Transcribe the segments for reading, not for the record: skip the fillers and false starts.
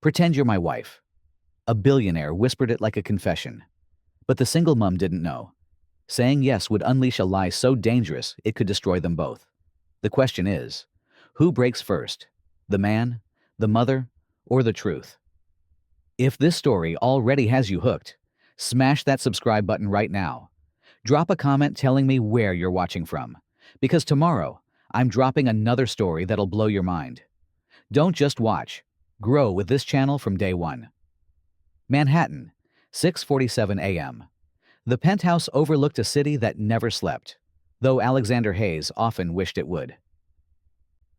Pretend you're my wife. A billionaire whispered it like a confession. But the single mom didn't know. Saying yes would unleash a lie so dangerous it could destroy them both. The question is, who breaks first? The man, the mother, or the truth? If this story already has you hooked, smash that subscribe button right now. Drop a comment telling me where you're watching from, because tomorrow I'm dropping another story that'll blow your mind. Don't just watch, grow with this channel from day one. Manhattan, 6:47 a.m. The penthouse overlooked a city that never slept, though Alexander Hayes often wished it would.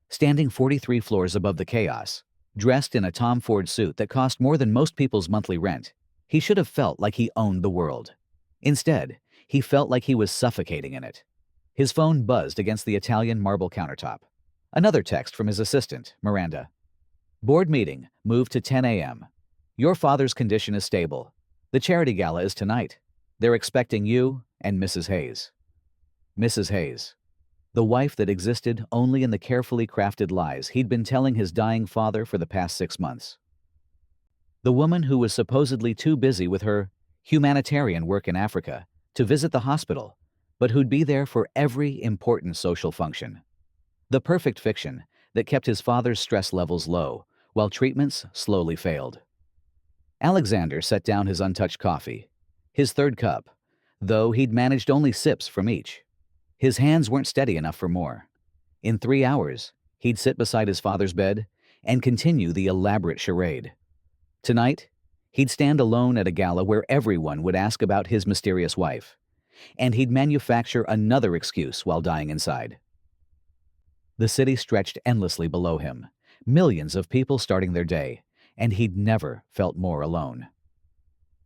Standing 43 floors above the chaos, dressed in a Tom Ford suit that cost more than most people's monthly rent, he should have felt like he owned the world. Instead, he felt like he was suffocating in it. His phone buzzed against the Italian marble countertop. Another text from his assistant, Miranda. Board meeting moved to 10 a.m. Your father's condition is stable. The charity gala is tonight. They're expecting you and Mrs. Hayes. Mrs. Hayes. The wife that existed only in the carefully crafted lies he'd been telling his dying father for the past 6 months. The woman who was supposedly too busy with her humanitarian work in Africa to visit the hospital, but who'd be there for every important social function. The perfect fiction that kept his father's stress levels low while treatments slowly failed. Alexander set down his untouched coffee, his third cup, though he'd managed only sips from each. His hands weren't steady enough for more. In 3 hours, he'd sit beside his father's bed and continue the elaborate charade. Tonight, he'd stand alone at a gala where everyone would ask about his mysterious wife, and he'd manufacture another excuse while dying inside. The city stretched endlessly below him, millions of people starting their day, and he'd never felt more alone.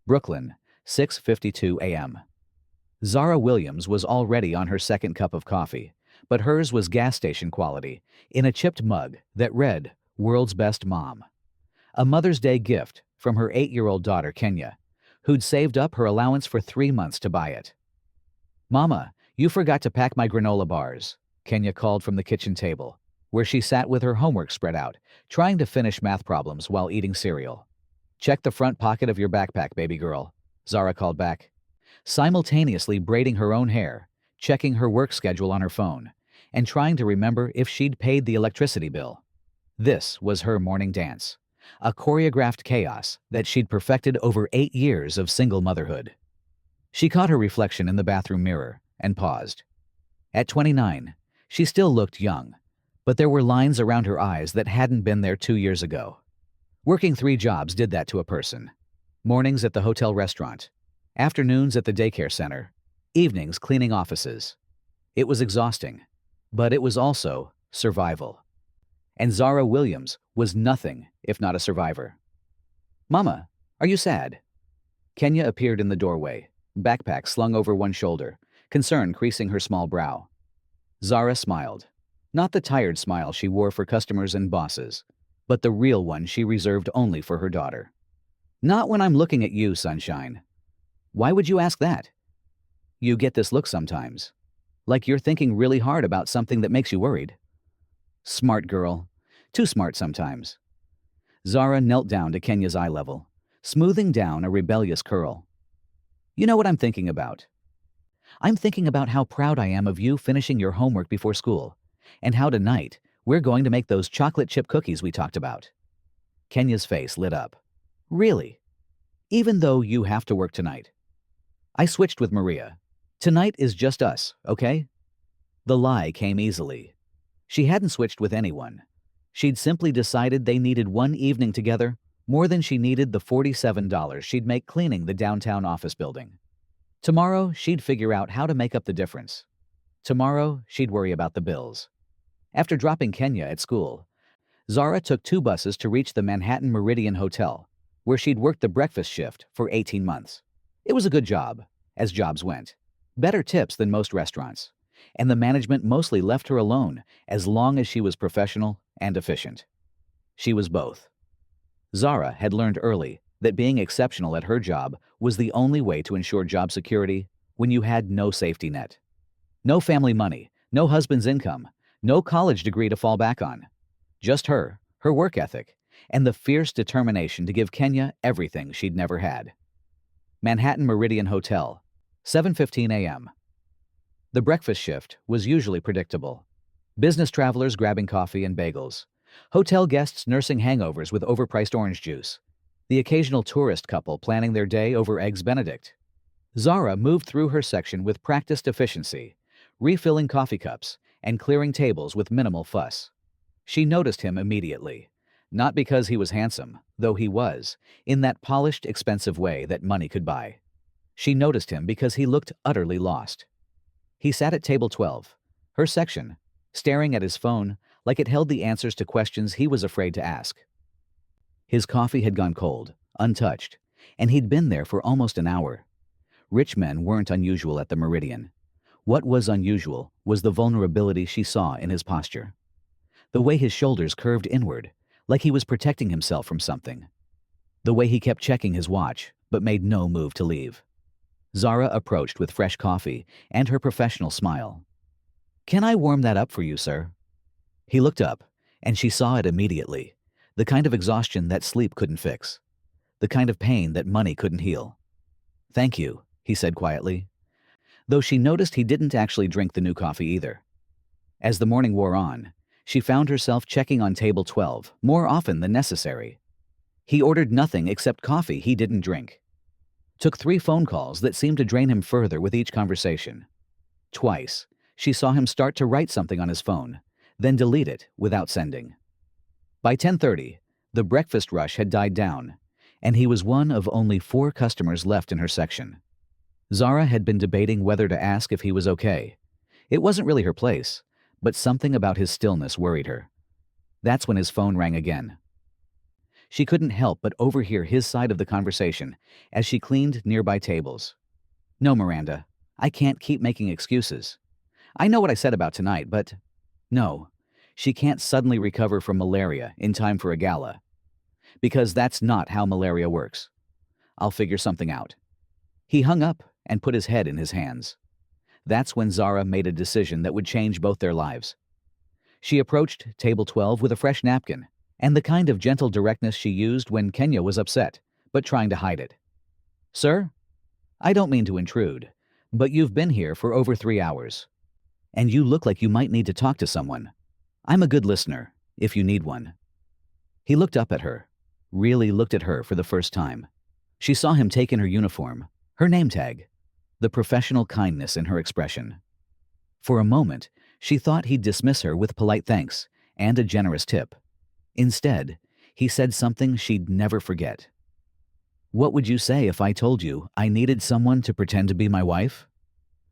Brooklyn, 6:52 a.m. Zara Williams was already on her second cup of coffee, but hers was gas station quality, in a chipped mug that read, "World's Best Mom." A Mother's Day gift from her 8-year-old daughter, Kenya, who'd saved up her allowance for 3 months to buy it. "Mama, you forgot to pack my granola bars," Kenya called from the kitchen table, where she sat with her homework spread out, trying to finish math problems while eating cereal. "Check the front pocket of your backpack, baby girl," Zara called back, simultaneously braiding her own hair, checking her work schedule on her phone, and trying to remember if she'd paid the electricity bill. This was her morning dance, a choreographed chaos that she'd perfected over 8 years of single motherhood. She caught her reflection in the bathroom mirror and paused. At 29, she still looked young, but there were lines around her eyes that hadn't been there 2 years ago. Working 3 jobs did that to a person. Mornings at the hotel restaurant, afternoons at the daycare center, evenings cleaning offices. It was exhausting, but it was also survival. And Zara Williams was nothing if not a survivor. "Mama, are you sad?" Kenya appeared in the doorway, backpack slung over one shoulder, concern creasing her small brow. Zara smiled, not the tired smile she wore for customers and bosses, but the real one she reserved only for her daughter. "Not when I'm looking at you, sunshine." "Why would you ask that?" "You get this look sometimes, like you're thinking really hard about something that makes you worried." "Smart girl. Too smart sometimes." Zara knelt down to Kenya's eye level, smoothing down a rebellious curl. "You know what I'm thinking about? I'm thinking about how proud I am of you finishing your homework before school, and how tonight we're going to make those chocolate chip cookies we talked about." Kenya's face lit up. "Really? Even though you have to work tonight?" "I switched with Maria. Tonight is just us, okay?" The lie came easily. She hadn't switched with anyone. She'd simply decided they needed one evening together more than she needed the $47 she'd make cleaning the downtown office building. Tomorrow, she'd figure out how to make up the difference. Tomorrow, she'd worry about the bills. After dropping Kenya at school, Zara took 2 buses to reach the Manhattan Meridian Hotel, where she'd worked the breakfast shift for 18 months. It was a good job, as jobs went. Better tips than most restaurants, and the management mostly left her alone as long as she was professional and efficient. She was both. Zara had learned early that being exceptional at her job was the only way to ensure job security when you had no safety net. No family money, no husband's income, no college degree to fall back on. Just her work ethic, and the fierce determination to give Kenya everything she'd never had. Manhattan Meridian Hotel, 7:15 a.m. The breakfast shift was usually predictable. Business travelers grabbing coffee and bagels. Hotel guests nursing hangovers with overpriced orange juice. The occasional tourist couple planning their day over Eggs Benedict. Zara moved through her section with practiced efficiency, refilling coffee cups and clearing tables with minimal fuss. She noticed him immediately, not because he was handsome, though he was, in that polished, expensive way that money could buy. She noticed him because he looked utterly lost. He sat at table 12, her section, staring at his phone like it held the answers to questions he was afraid to ask. His coffee had gone cold, untouched, and he'd been there for almost an hour. Rich men weren't unusual at the Meridian. What was unusual was the vulnerability she saw in his posture. The way his shoulders curved inward, like he was protecting himself from something. The way he kept checking his watch, but made no move to leave. Zara approached with fresh coffee and her professional smile. "Can I warm that up for you, sir?" He looked up, and she saw it immediately. The kind of exhaustion that sleep couldn't fix. The kind of pain that money couldn't heal. "Thank you," he said quietly, though she noticed he didn't actually drink the new coffee either. As the morning wore on, she found herself checking on table 12 more often than necessary. He ordered nothing except coffee he didn't drink. Took 3 phone calls that seemed to drain him further with each conversation. Twice, she saw him start to write something on his phone, then delete it without sending. By 10:30, the breakfast rush had died down, and he was one of only 4 customers left in her section. Zara had been debating whether to ask if he was okay. It wasn't really her place, but something about his stillness worried her. That's when his phone rang again. She couldn't help but overhear his side of the conversation as she cleaned nearby tables. "No, Miranda, I can't keep making excuses. I know what I said about tonight, but no, she can't suddenly recover from malaria in time for a gala. Because that's not how malaria works. I'll figure something out." He hung up and put his head in his hands. That's when Zara made a decision that would change both their lives. She approached table 12 with a fresh napkin and the kind of gentle directness she used when Kenya was upset, but trying to hide it. "Sir, I don't mean to intrude, but you've been here for over 3 hours. And you look like you might need to talk to someone. I'm a good listener, if you need one." He looked up at her, really looked at her for the first time. She saw him take in her uniform, her name tag, the professional kindness in her expression. For a moment, she thought he'd dismiss her with polite thanks and a generous tip. Instead, he said something she'd never forget. "What would you say if I told you I needed someone to pretend to be my wife?"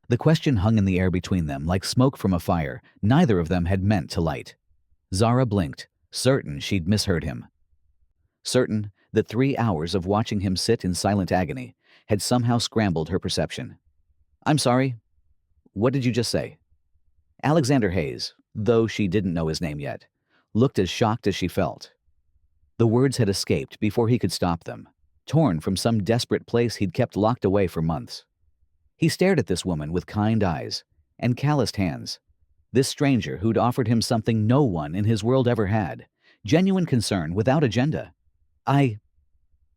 The question hung in the air between them like smoke from a fire neither of them had meant to light. Zara blinked, certain she'd misheard him. Certain that 3 hours of watching him sit in silent agony had somehow scrambled her perception. "I'm sorry. What did you just say?" Alexander Hayes, though she didn't know his name yet, looked as shocked as she felt. The words had escaped before he could stop them, torn from some desperate place he'd kept locked away for months. He stared at this woman with kind eyes and calloused hands, this stranger who'd offered him something no one in his world ever had, genuine concern without agenda.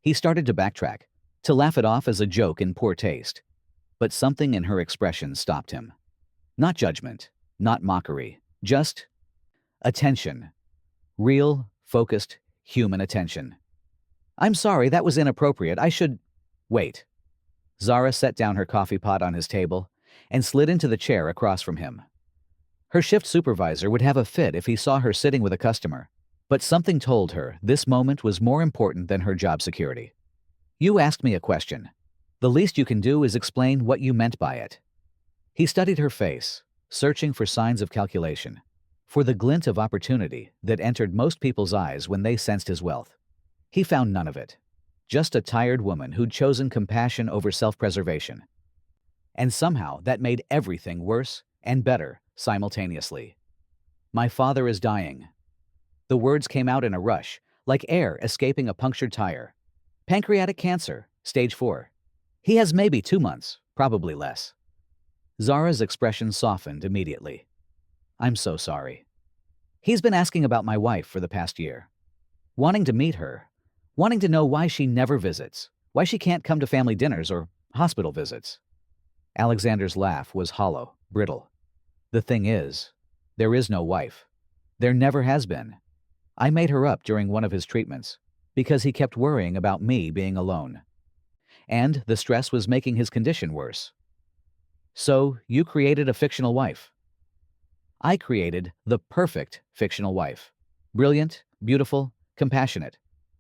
He started to backtrack, to laugh it off as a joke in poor taste. But something in her expression stopped him. Not judgment, not mockery, just attention. Real, focused, human attention. "I'm sorry, that was inappropriate. I should—" "Wait." Zara set down her coffee pot on his table and slid into the chair across from him. Her shift supervisor would have a fit if he saw her sitting with a customer, but something told her this moment was more important than her job security. "You asked me a question. The least you can do is explain what you meant by it." He studied her face, searching for signs of calculation, for the glint of opportunity that entered most people's eyes when they sensed his wealth. He found none of it. Just a tired woman who'd chosen compassion over self-preservation. And somehow that made everything worse and better simultaneously. "My father is dying." The words came out in a rush, like air escaping a punctured tire. "Pancreatic cancer, stage 4. He has maybe 2 months, probably less." Zara's expression softened immediately. "I'm so sorry. He's been asking about my wife for the past year." wanting to meet her, wanting to know why she never visits, why she can't come to family dinners or hospital visits. Alexander's laugh was hollow, brittle. The thing is, there is no wife. There never has been. I made her up during one of his treatments because he kept worrying about me being alone. And the stress was making his condition worse. So you created a fictional wife. I created the perfect fictional wife. Brilliant, beautiful, compassionate.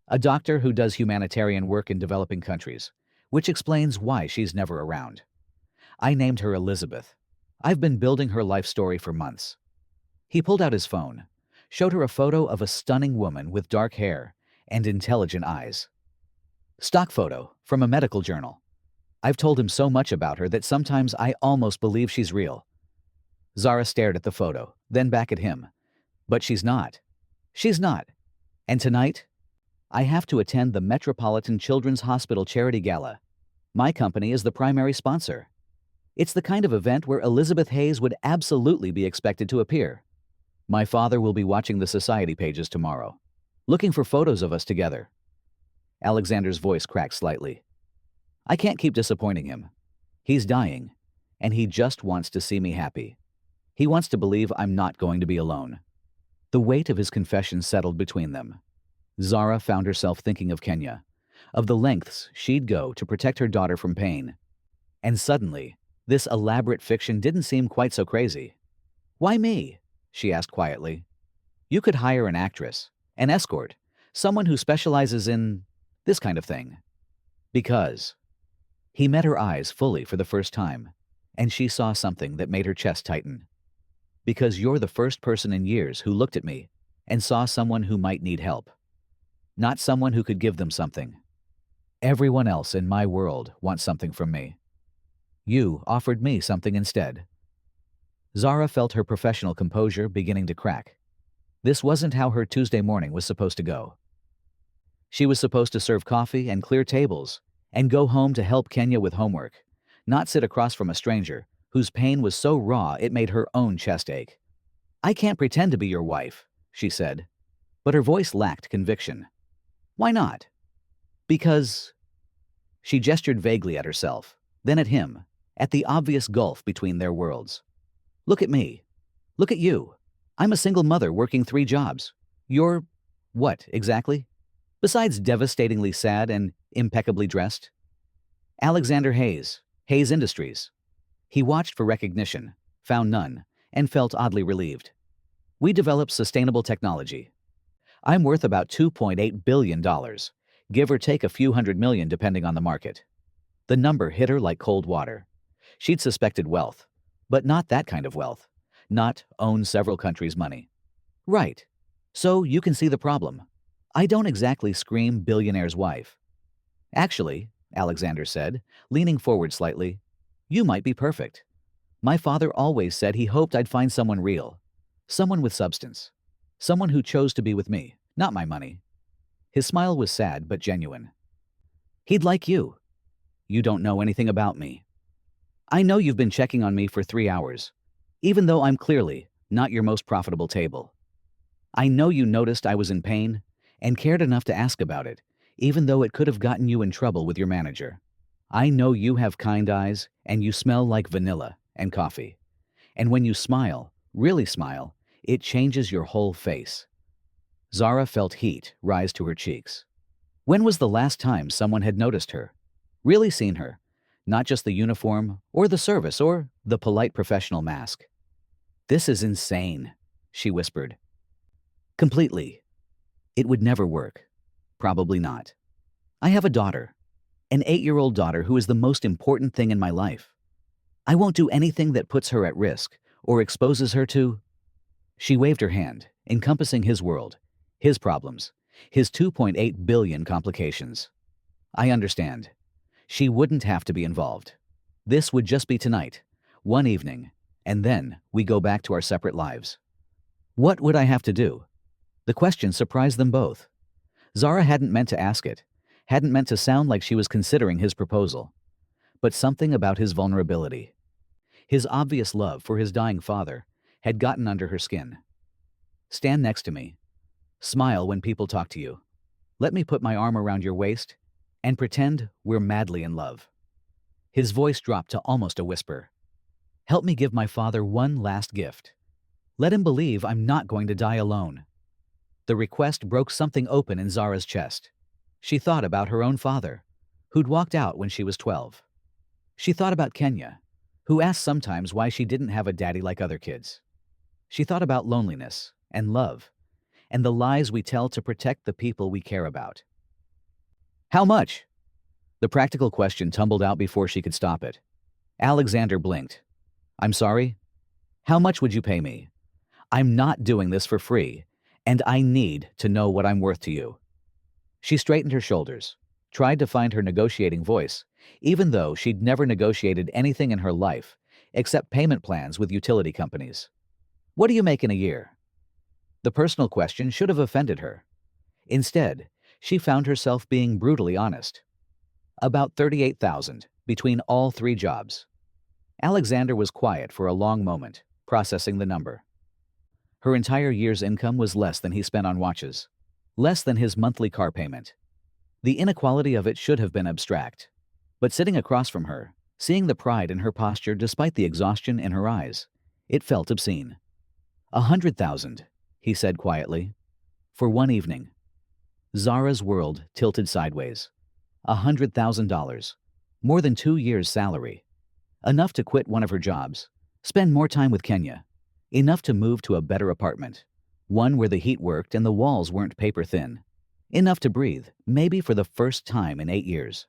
A doctor who does humanitarian work in developing countries, which explains why she's never around. I named her Elizabeth. I've been building her life story for months. He pulled out his phone, showed her a photo of a stunning woman with dark hair and intelligent eyes. Stock photo from a medical journal. I've told him so much about her that sometimes I almost believe she's real. Zara stared at the photo, then back at him. But she's not. She's not. And tonight, I have to attend the Metropolitan Children's Hospital Charity Gala. My company is the primary sponsor. It's the kind of event where Elizabeth Hayes would absolutely be expected to appear. My father will be watching the society pages tomorrow, looking for photos of us together. Alexander's voice cracked slightly. I can't keep disappointing him. He's dying, and he just wants to see me happy. He wants to believe I'm not going to be alone. The weight of his confession settled between them. Zara found herself thinking of Kenya, of the lengths she'd go to protect her daughter from pain. And suddenly, this elaborate fiction didn't seem quite so crazy. Why me? She asked quietly. You could hire an actress, an escort, someone who specializes in this kind of thing. Because he met her eyes fully for the first time, and she saw something that made her chest tighten. Because you're the first person in years who looked at me and saw someone who might need help. Not someone who could give them something. Everyone else in my world wants something from me. You offered me something instead. Zara felt her professional composure beginning to crack. This wasn't how her Tuesday morning was supposed to go. She was supposed to serve coffee and clear tables and go home to help Kenya with homework, not sit across from a stranger whose pain was so raw it made her own chest ache. I can't pretend to be your wife, she said, but her voice lacked conviction. Why not? Because... She gestured vaguely at herself, then at him, at the obvious gulf between their worlds. Look at me. Look at you. I'm a single mother working 3 jobs. You're... what, exactly? Besides devastatingly sad and impeccably dressed? Alexander Hayes, Hayes Industries. He watched for recognition, found none, and felt oddly relieved. We develop sustainable technology. I'm worth about $2.8 billion, give or take a few $100 million depending on the market. The number hit her like cold water. She'd suspected wealth, but not that kind of wealth. Not own several countries' money. Right. So you can see the problem. I don't exactly scream billionaire's wife. Actually, Alexander said, leaning forward slightly, you might be perfect. My father always said he hoped I'd find someone real, someone with substance, someone who chose to be with me, not my money. His smile was sad but genuine. He'd like you. You don't know anything about me. I know you've been checking on me for 3 hours, even though I'm clearly not your most profitable table. I know you noticed I was in pain and cared enough to ask about it, even though it could have gotten you in trouble with your manager. I know you have kind eyes and you smell like vanilla and coffee. And when you smile, really smile, it changes your whole face. Zara felt heat rise to her cheeks. When was the last time someone had noticed her? Really seen her? Not just the uniform, or the service, or the polite professional mask. This is insane, she whispered. Completely. It would never work. Probably not. I have a daughter, an 8-year-old daughter who is the most important thing in my life. I won't do anything that puts her at risk or exposes her to... She waved her hand, encompassing his world, his problems, his 2.8 billion complications. I understand. She wouldn't have to be involved. This would just be tonight, one evening, and then we go back to our separate lives. What would I have to do? The question surprised them both. Zara hadn't meant to ask it, hadn't meant to sound like she was considering his proposal. But something about his vulnerability, his obvious love for his dying father, had gotten under her skin. Stand next to me. Smile when people talk to you. Let me put my arm around your waist and pretend we're madly in love." His voice dropped to almost a whisper. "Help me give my father one last gift. Let him believe I'm not going to die alone." The request broke something open in Zara's chest. She thought about her own father, who'd walked out when she was 12. She thought about Kenya, who asked sometimes why she didn't have a daddy like other kids. She thought about loneliness and love and the lies we tell to protect the people we care about. "How much?" The practical question tumbled out before she could stop it. Alexander blinked. "I'm sorry? How much would you pay me? I'm not doing this for free, and I need to know what I'm worth to you." She straightened her shoulders, tried to find her negotiating voice, even though she'd never negotiated anything in her life except payment plans with utility companies. "What do you make in a year?" The personal question should have offended her. Instead, she found herself being brutally honest. "About 38,000 between all 3 jobs." Alexander was quiet for a long moment, processing the number. Her entire year's income was less than he spent on watches, less than his monthly car payment. The inequality of it should have been abstract. But sitting across from her, seeing the pride in her posture despite the exhaustion in her eyes, it felt obscene. 100,000, he said quietly. For one evening. Zara's world tilted sideways. $100,000. More than 2 years' salary. Enough to quit one of her jobs, spend more time with Kenya. Enough to move to a better apartment. One where the heat worked and the walls weren't paper thin. Enough to breathe, maybe for the first time in 8 years.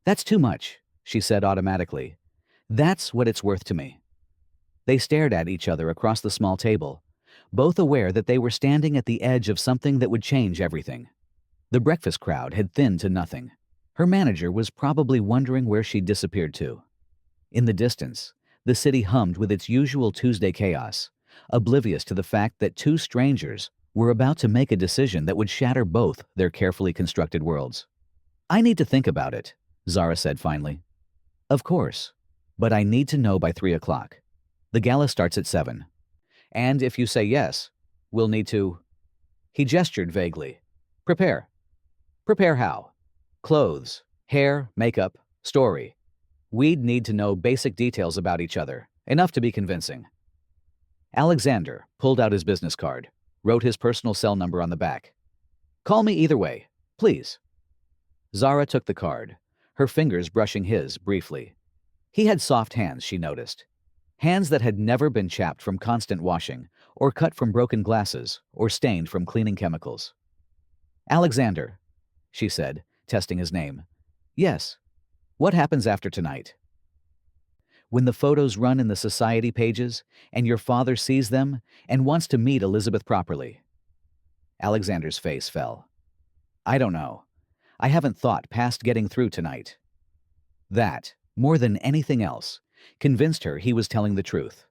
"That's too much," she said automatically. "That's what it's worth to me." They stared at each other across the small table, both aware that they were standing at the edge of something that would change everything. The breakfast crowd had thinned to nothing. Her manager was probably wondering where she'd disappeared to. In the distance, the city hummed with its usual Tuesday chaos, oblivious to the fact that 2 strangers were about to make a decision that would shatter both their carefully constructed worlds. "I need to think about it," Zara said finally. "Of course, but I need to know by 3 o'clock. The gala starts at 7. And if you say yes, we'll need to—" He gestured vaguely. "Prepare." "Prepare how?" "Clothes, hair, makeup, story. We'd need to know basic details about each other, enough to be convincing." Alexander pulled out his business card, wrote his personal cell number on the back. "Call me either way, please." Zara took the card, her fingers brushing his briefly. He had soft hands, she noticed. Hands that had never been chapped from constant washing, or cut from broken glasses, or stained from cleaning chemicals. "Alexander," she said, testing his name. "Yes. What happens after tonight?" "When the photos run in the society pages, and your father sees them, and wants to meet Elizabeth properly." Alexander's face fell. "I don't know. I haven't thought past getting through tonight." That, more than anything else, convinced her he was telling the truth.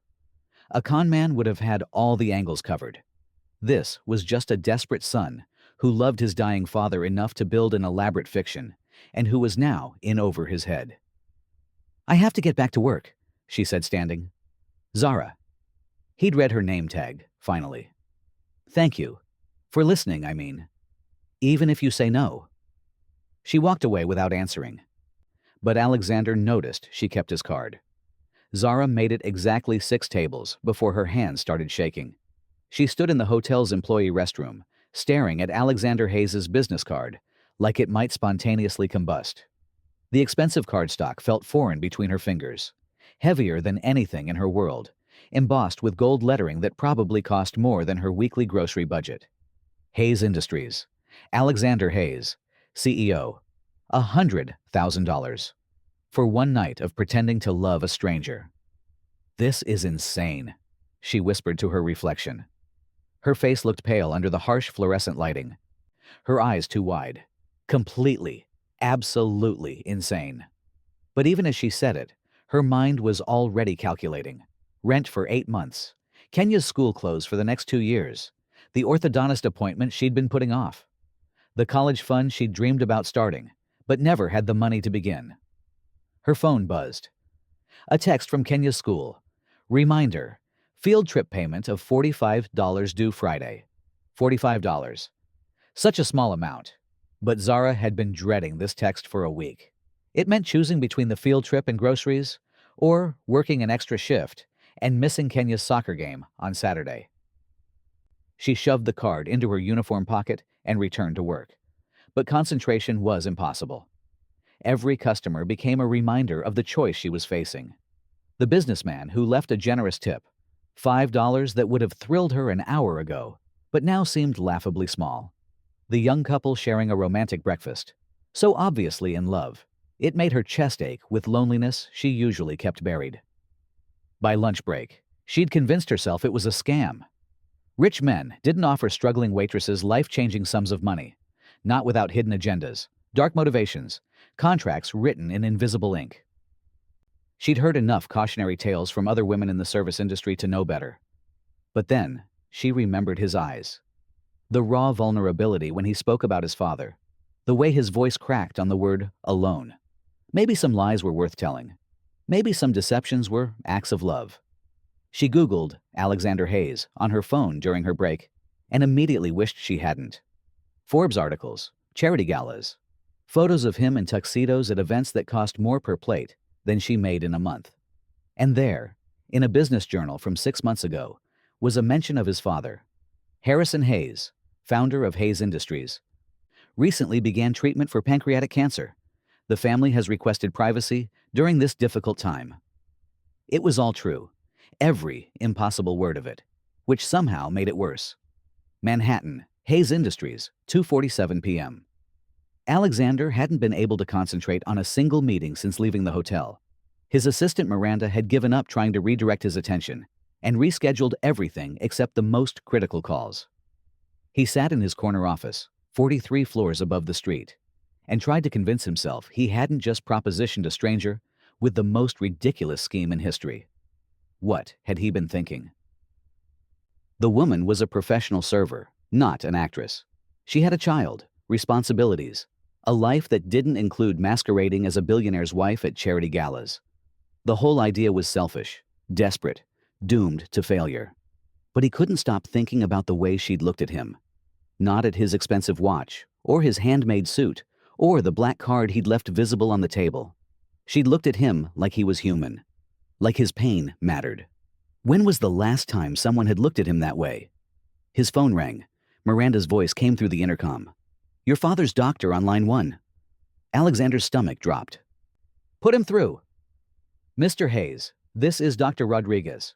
A con man would have had all the angles covered. This was just a desperate son who loved his dying father enough to build an elaborate fiction, and who was now in over his head. "I have to get back to work," she said, standing. "Zara." He'd read her name tag, finally. "Thank you. For listening, I mean. Even if you say no." She walked away without answering. But Alexander noticed she kept his card. Zara made it exactly 6 tables before her hands started shaking. She stood in the hotel's employee restroom, staring at Alexander Hayes's business card, like it might spontaneously combust. The expensive cardstock felt foreign between her fingers, heavier than anything in her world, embossed with gold lettering that probably cost more than her weekly grocery budget. Hayes Industries. Alexander Hayes, CEO. $100,000. For one night of pretending to love a stranger. "This is insane," she whispered to her reflection. Her face looked pale under the harsh fluorescent lighting. Her eyes too wide. Completely, absolutely insane. But even as she said it, her mind was already calculating. Rent for 8 months. Kenya's school clothes for the next 2 years. The orthodontist appointment she'd been putting off. The college fund she'd dreamed about starting, but never had the money to begin. Her phone buzzed. A text from Kenya's school. Reminder, field trip payment of $45 due Friday. $45. Such a small amount. But Zara had been dreading this text for a week. It meant choosing between the field trip and groceries, or working an extra shift and missing Kenya's soccer game on Saturday. She shoved the card into her uniform pocket and returned to work. But concentration was impossible. Every customer became a reminder of the choice she was facing. The businessman who left a generous tip, $5 that would have thrilled her an hour ago, but now seemed laughably small. The young couple sharing a romantic breakfast, so obviously in love, it made her chest ache with loneliness she usually kept buried. By lunch break, she'd convinced herself it was a scam. Rich men didn't offer struggling waitresses life-changing sums of money, not without hidden agendas, dark motivations, contracts written in invisible ink. She'd heard enough cautionary tales from other women in the service industry to know better. But then, she remembered his eyes. The raw vulnerability when he spoke about his father. The way his voice cracked on the word alone. Maybe some lies were worth telling. Maybe some deceptions were acts of love. She Googled Alexander Hayes on her phone during her break and immediately wished she hadn't. Forbes articles, charity galas, photos of him in tuxedos at events that cost more per plate than she made in a month. And there, in a business journal from 6 months ago, was a mention of his father. Harrison Hayes, founder of Hayes Industries, recently began treatment for pancreatic cancer. The family has requested privacy during this difficult time. It was all true, every impossible word of it, which somehow made it worse. Manhattan, Hayes Industries, 2:47 p.m. Alexander hadn't been able to concentrate on a single meeting since leaving the hotel. His assistant Miranda had given up trying to redirect his attention and rescheduled everything except the most critical calls. He sat in his corner office, 43 floors above the street, and tried to convince himself he hadn't just propositioned a stranger with the most ridiculous scheme in history. What had he been thinking? The woman was a professional server, not an actress. She had a child, responsibilities, a life that didn't include masquerading as a billionaire's wife at charity galas. The whole idea was selfish, desperate, doomed to failure. But he couldn't stop thinking about the way she'd looked at him. Not at his expensive watch, or his handmade suit, or the black card he'd left visible on the table. She'd looked at him like he was human, like his pain mattered. When was the last time someone had looked at him that way? His phone rang. Miranda's voice came through the intercom. "Your father's doctor on line 1. Alexander's stomach dropped. "Put him through." "Mr. Hayes, this is Dr. Rodriguez.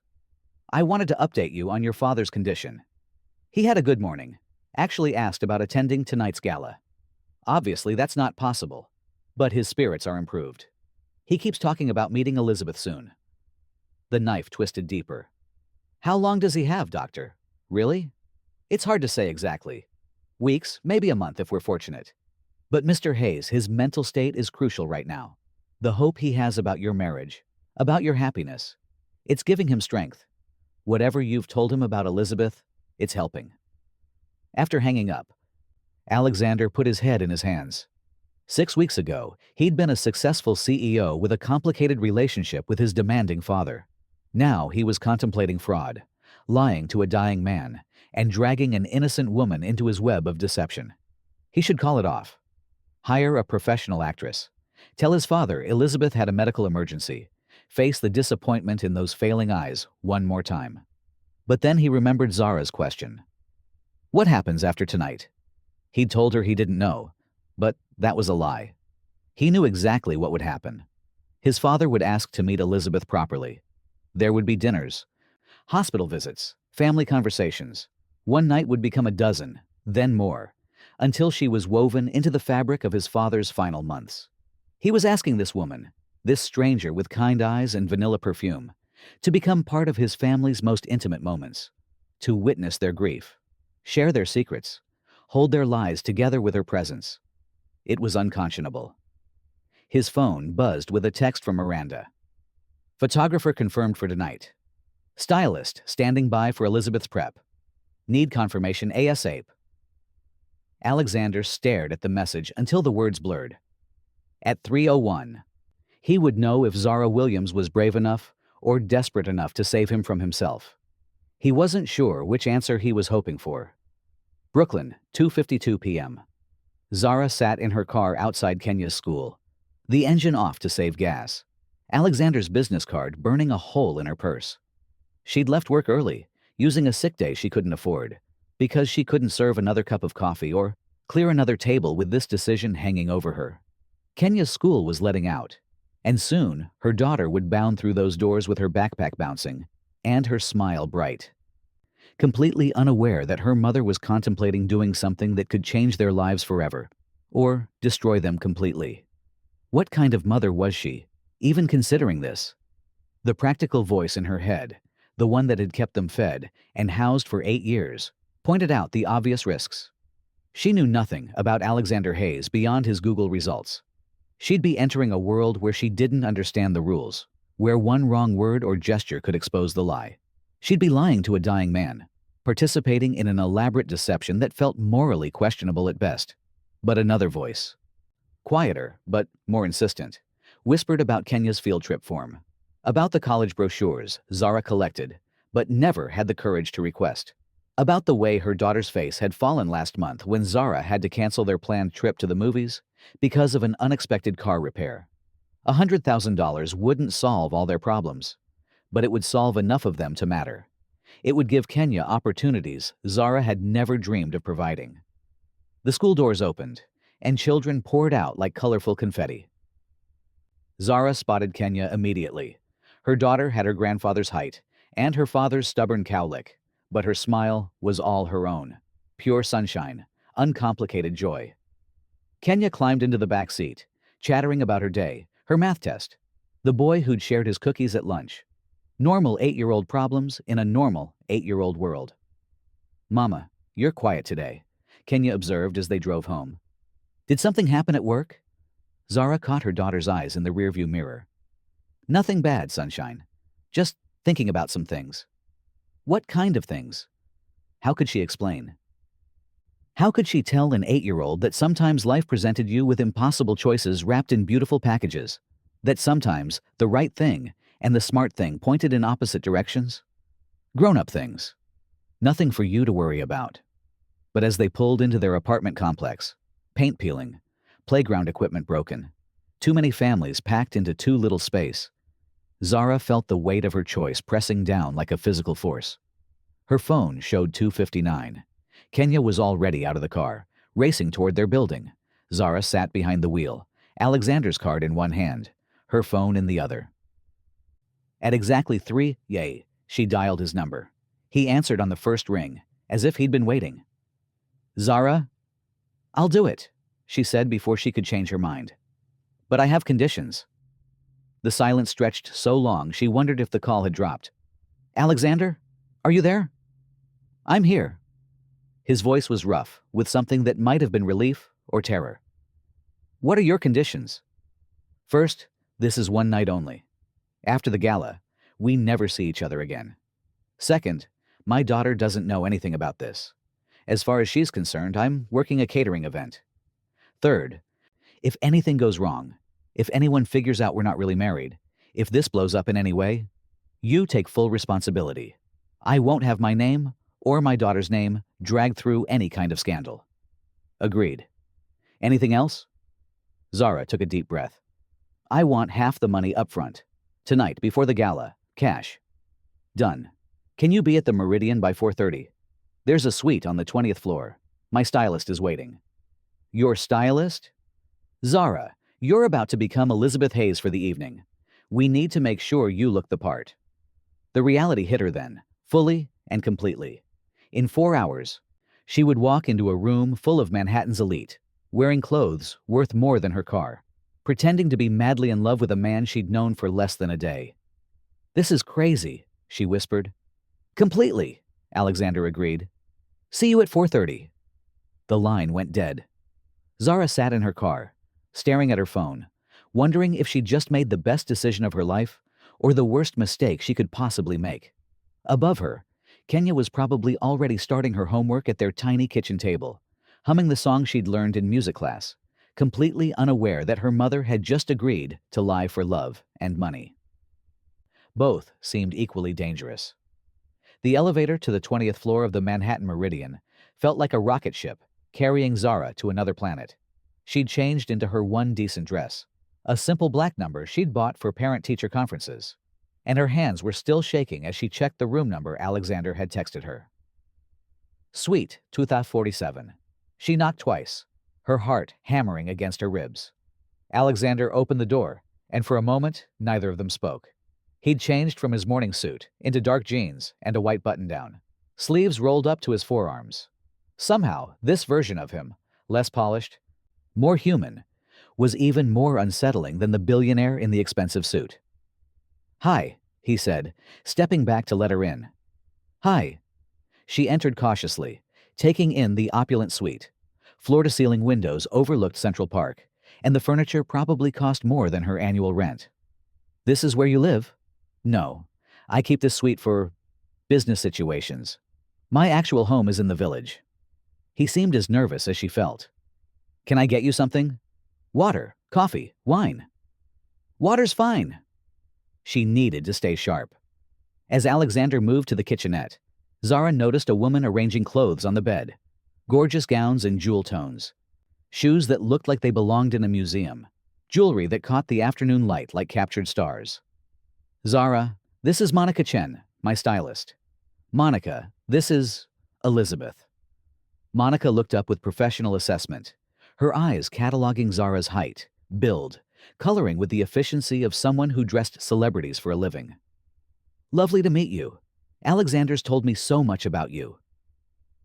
I wanted to update you on your father's condition. He had a good morning. Actually asked about attending tonight's gala. Obviously, that's not possible, but his spirits are improved. He keeps talking about meeting Elizabeth soon." The knife twisted deeper. "How long does he have, doctor? Really?" "It's hard to say exactly. Weeks, maybe a month if we're fortunate. But Mr. Hayes, his mental state is crucial right now. The hope he has about your marriage, about your happiness, it's giving him strength. Whatever you've told him about Elizabeth, it's helping." After hanging up, Alexander put his head in his hands. 6 weeks ago, he'd been a successful CEO with a complicated relationship with his demanding father. Now he was contemplating fraud, lying to a dying man, and dragging an innocent woman into his web of deception. He should call it off. Hire a professional actress. Tell his father Elizabeth had a medical emergency. Face the disappointment in those failing eyes one more time. But then he remembered Zara's question. What happens after tonight? He'd told her he didn't know, but that was a lie. He knew exactly what would happen. His father would ask to meet Elizabeth properly. There would be dinners, hospital visits, family conversations. One night would become a dozen, then more, until she was woven into the fabric of his father's final months. He was asking this woman, this stranger with kind eyes and vanilla perfume, to become part of his family's most intimate moments, to witness their grief, share their secrets, hold their lies together with her presence. It was unconscionable. His phone buzzed with a text from Miranda. Photographer confirmed for tonight. Stylist standing by for Elizabeth's prep. Need confirmation ASAP. Alexander stared at the message until the words blurred. At 3:01, he would know if Zara Williams was brave enough or desperate enough to save him from himself. He wasn't sure which answer he was hoping for. Brooklyn, 2:52 p.m. Zara sat in her car outside Kenya's school, the engine off to save gas. Alexander's business card burning a hole in her purse. She'd left work early, using a sick day she couldn't afford, because she couldn't serve another cup of coffee or clear another table with this decision hanging over her. Kenya's school was letting out, and soon her daughter would bound through those doors with her backpack bouncing and her smile bright. Completely unaware that her mother was contemplating doing something that could change their lives forever, or destroy them completely. What kind of mother was she, even considering this? The practical voice in her head, the one that had kept them fed and housed for 8 years, pointed out the obvious risks. She knew nothing about Alexander Hayes beyond his Google results. She'd be entering a world where she didn't understand the rules, where one wrong word or gesture could expose the lie. She'd be lying to a dying man, participating in an elaborate deception that felt morally questionable at best. But another voice, quieter but more insistent, whispered about Kenya's field trip form, about the college brochures Zara collected but never had the courage to request, about the way her daughter's face had fallen last month when Zara had to cancel their planned trip to the movies because of an unexpected car repair. $100,000 wouldn't solve all their problems, but it would solve enough of them to matter. It would give Kenya opportunities Zara had never dreamed of providing. The school doors opened, and children poured out like colorful confetti. Zara spotted Kenya immediately. Her daughter had her grandfather's height and her father's stubborn cowlick, but her smile was all her own. Pure sunshine, uncomplicated joy. Kenya climbed into the back seat, chattering about her day, her math test, the boy who'd shared his cookies at lunch. Normal 8-year-old problems in a normal 8-year-old world. "Mama, you're quiet today," Kenya observed as they drove home. "Did something happen at work?" Zara caught her daughter's eyes in the rearview mirror. "Nothing bad, sunshine. Just thinking about some things." What kind of things? How could she explain? How could she tell an 8-year-old that sometimes life presented you with impossible choices wrapped in beautiful packages? That sometimes the right thing and the smart thing pointed in opposite directions? Grown-up things. Nothing for you to worry about. But as they pulled into their apartment complex, paint peeling, playground equipment broken, too many families packed into too little space, Zara felt the weight of her choice pressing down like a physical force. Her phone showed 2:59. Kenya was already out of the car, racing toward their building. Zara sat behind the wheel, Alexander's card in one hand, her phone in the other. At exactly 3, she dialed his number. He answered on the first ring, as if he'd been waiting. "Zara?" "I'll do it," she said before she could change her mind. "But I have conditions." The silence stretched so long she wondered if the call had dropped. "Alexander? Are you there?" "I'm here." His voice was rough, with something that might have been relief or terror. "What are your conditions?" "First, this is one night only. After the gala, we never see each other again. Second, my daughter doesn't know anything about this. As far as she's concerned, I'm working a catering event. Third, if anything goes wrong, if anyone figures out we're not really married, if this blows up in any way, you take full responsibility. I won't have my name or my daughter's name dragged through any kind of scandal." "Agreed. Anything else?" Zara took a deep breath. "I want half the money up front. Tonight, before the gala. Cash." "Done. Can you be at the Meridian by 4:30? There's a suite on the 20th floor. My stylist is waiting." "Your stylist?" "Zara, you're about to become Elizabeth Hayes for the evening. We need to make sure you look the part." The reality hit her then, fully and completely. In 4 hours, she would walk into a room full of Manhattan's elite, wearing clothes worth more than her car, pretending to be madly in love with a man she'd known for less than a day. "This is crazy," she whispered. "Completely," Alexander agreed. "See you at 4:30. The line went dead. Zara sat in her car, staring at her phone, wondering if she'd just made the best decision of her life or the worst mistake she could possibly make. Above her, Kenya was probably already starting her homework at their tiny kitchen table, humming the song she'd learned in music class, completely unaware that her mother had just agreed to lie for love and money. Both seemed equally dangerous. The elevator to the 20th floor of the Manhattan Meridian Felt like a rocket ship, carrying Zara to another planet. She'd changed into her one decent dress, a simple black number she'd bought for parent-teacher conferences, and her hands were still shaking as she checked the room number Alexander had texted her. Suite 2047. She knocked twice, her heart hammering against her ribs. Alexander opened the door, and for a moment, neither of them spoke. He'd changed from his morning suit into dark jeans and a white button-down, sleeves rolled up to his forearms. Somehow, this version of him, less polished, more human, was even more unsettling than the billionaire in the expensive suit. "Hi," he said, stepping back to let her in. "Hi." She entered cautiously, taking in the opulent suite. Floor-to-ceiling windows overlooked Central Park, and the furniture probably cost more than her annual rent. "This is where you live?" "No. I keep this suite for business situations. My actual home is in the village." He seemed as nervous as she felt. "Can I get you something? Water, coffee, wine?" "Water's fine." She needed to stay sharp. As Alexander moved to the kitchenette, Zara noticed a woman arranging clothes on the bed. Gorgeous gowns in jewel tones. Shoes that looked like they belonged in a museum. Jewelry that caught the afternoon light like captured stars. "Zara, this is Monica Chen, my stylist. Monica, this is Elizabeth." Monica looked up with professional assessment, her eyes cataloging Zara's height, build, coloring with the efficiency of someone who dressed celebrities for a living. "Lovely to meet you. Alexander's told me so much about you."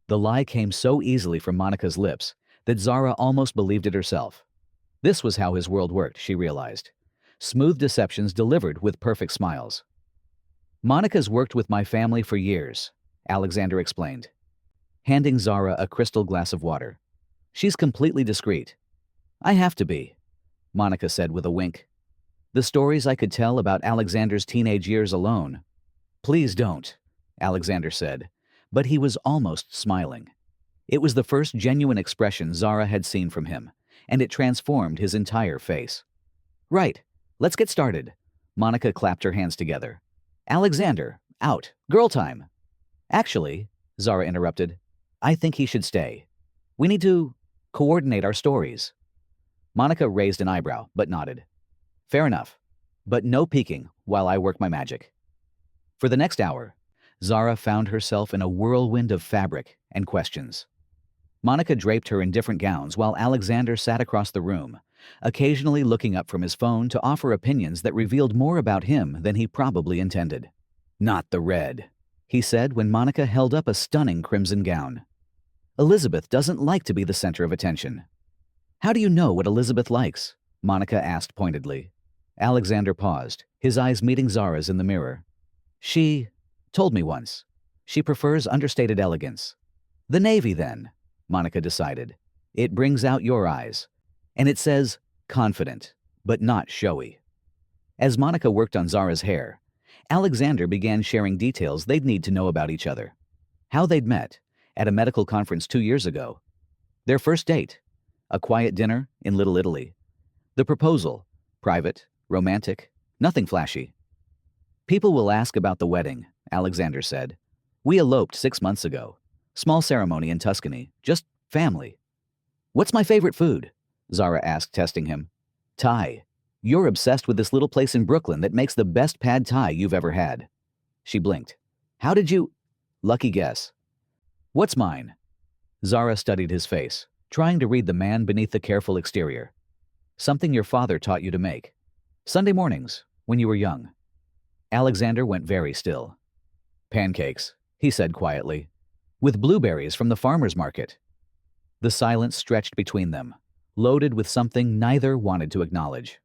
The lie came so easily from Monica's lips that Zara almost believed it herself. This was how his world worked, she realized. Smooth deceptions delivered with perfect smiles. "Monica's worked with my family for years," Alexander explained, handing Zara a crystal glass of water. "She's completely discreet." "I have to be," Monica said with a wink. "The stories I could tell about Alexander's teenage years alone." "Please don't," Alexander said, but he was almost smiling. It was the first genuine expression Zara had seen from him, and it transformed his entire face. "Right, let's get started." Monica clapped her hands together. "Alexander, out, girl time." "Actually," Zara interrupted, "I think he should stay. We need to coordinate our stories." Monica raised an eyebrow, but nodded. "Fair enough, but no peeking while I work my magic." For the next hour, Zara found herself in a whirlwind of fabric and questions. Monica draped her in different gowns while Alexander sat across the room, occasionally looking up from his phone to offer opinions that revealed more about him than he probably intended. "Not the red," he said when Monica held up a stunning crimson gown. "Elizabeth doesn't like to be the center of attention." "How do you know what Elizabeth likes?" Monica asked pointedly. Alexander paused, his eyes meeting Zara's in the mirror. "She told me once. She prefers understated elegance." "The navy, then," Monica decided. "It brings out your eyes. And it says, confident, but not showy." As Monica worked on Zara's hair, Alexander began sharing details they'd need to know about each other. How they'd met, at a medical conference 2 years ago. Their first date, a quiet dinner in Little Italy. The proposal, private, romantic, nothing flashy. "People will ask about the wedding," Alexander said. "We eloped 6 months ago. Small ceremony in Tuscany, just family." "What's my favorite food?" Zara asked, testing him. "Thai. You're obsessed with this little place in Brooklyn that makes the best pad thai you've ever had." She blinked. "How did you—" "Lucky guess." "What's mine?" Zara studied his face, trying to read the man beneath the careful exterior. "Something your father taught you to make. Sunday mornings, when you were young." Alexander went very still. "Pancakes," he said quietly, "with blueberries from the farmer's market." The silence stretched between them, loaded with something neither wanted to acknowledge.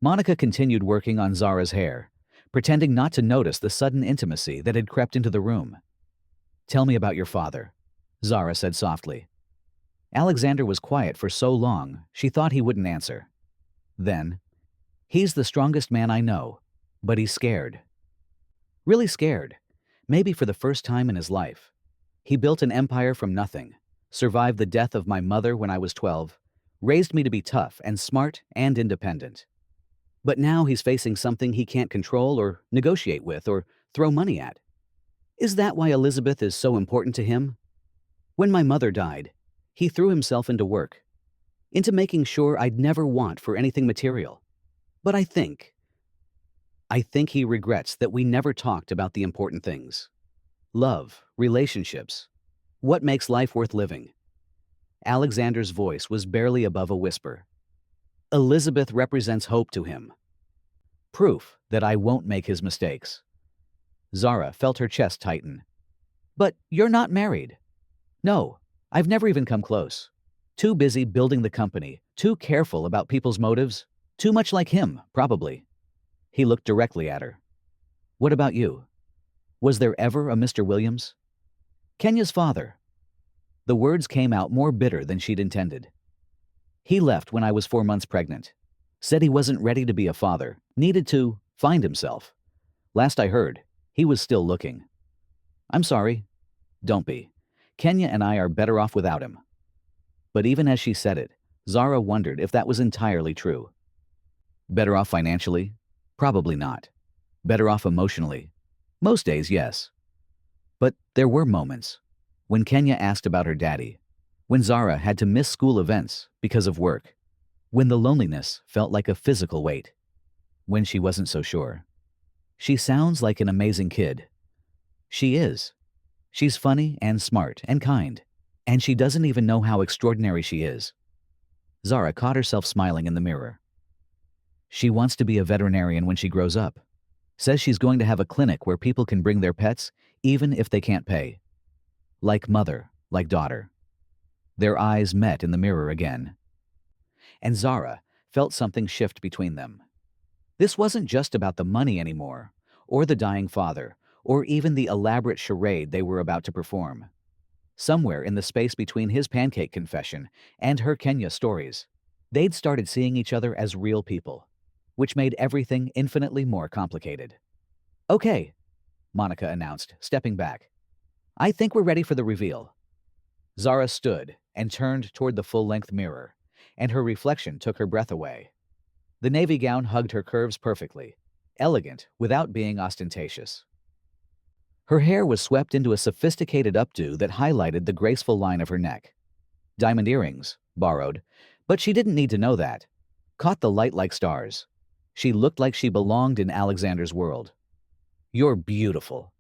Monica continued working on Zara's hair, pretending not to notice the sudden intimacy that had crept into the room. "Tell me about your father," Zara said softly. Alexander was quiet for so long, she thought he wouldn't answer. Then, "He's the strongest man I know, but he's scared." Really scared, maybe for the first time in his life. "He built an empire from nothing, survived the death of my mother when I was 12, raised me to be tough and smart and independent. But now he's facing something he can't control or negotiate with or throw money at. Is that why Elizabeth is so important to him?" When my mother died, he threw himself into work, into making sure I'd never want for anything material. But I think he regrets that we never talked about the important things. Love, relationships. What makes life worth living? Alexander's voice was barely above a whisper. Elizabeth represents hope to him. Proof that I won't make his mistakes. Zara felt her chest tighten. But you're not married. No, I've never even come close. Too busy building the company, too careful about people's motives, too much like him, probably. He looked directly at her. What about you? Was there ever a Mr. Williams? Kenya's father. The words came out more bitter than she'd intended. He left when I was 4 months pregnant. Said he wasn't ready to be a father, needed to find himself. Last I heard, he was still looking. I'm sorry. Don't be. Kenya and I are better off without him. But even as she said it, Zara wondered if that was entirely true. Better off financially? Probably not. Better off emotionally? Most days, yes. But there were moments. When Kenya asked about her daddy. When Zara had to miss school events because of work. When the loneliness felt like a physical weight. When she wasn't so sure. She sounds like an amazing kid. She is. She's funny and smart and kind. And she doesn't even know how extraordinary she is. Zara caught herself smiling in the mirror. She wants to be a veterinarian when she grows up. Says she's going to have a clinic where people can bring their pets, even if they can't pay. Like mother, like daughter. Their eyes met in the mirror again. And Zara felt something shift between them. This wasn't just about the money anymore, or the dying father, or even the elaborate charade they were about to perform. Somewhere in the space between his pancake confession and her Kenya stories, they'd started seeing each other as real people, which made everything infinitely more complicated. Okay, Monica announced, stepping back. I think we're ready for the reveal. Zara stood and turned toward the full-length mirror, and her reflection took her breath away. The navy gown hugged her curves perfectly, elegant without being ostentatious. Her hair was swept into a sophisticated updo that highlighted the graceful line of her neck. Diamond earrings, borrowed, but she didn't need to know that. Caught the light like stars. She looked like she belonged in Alexander's world. You're beautiful,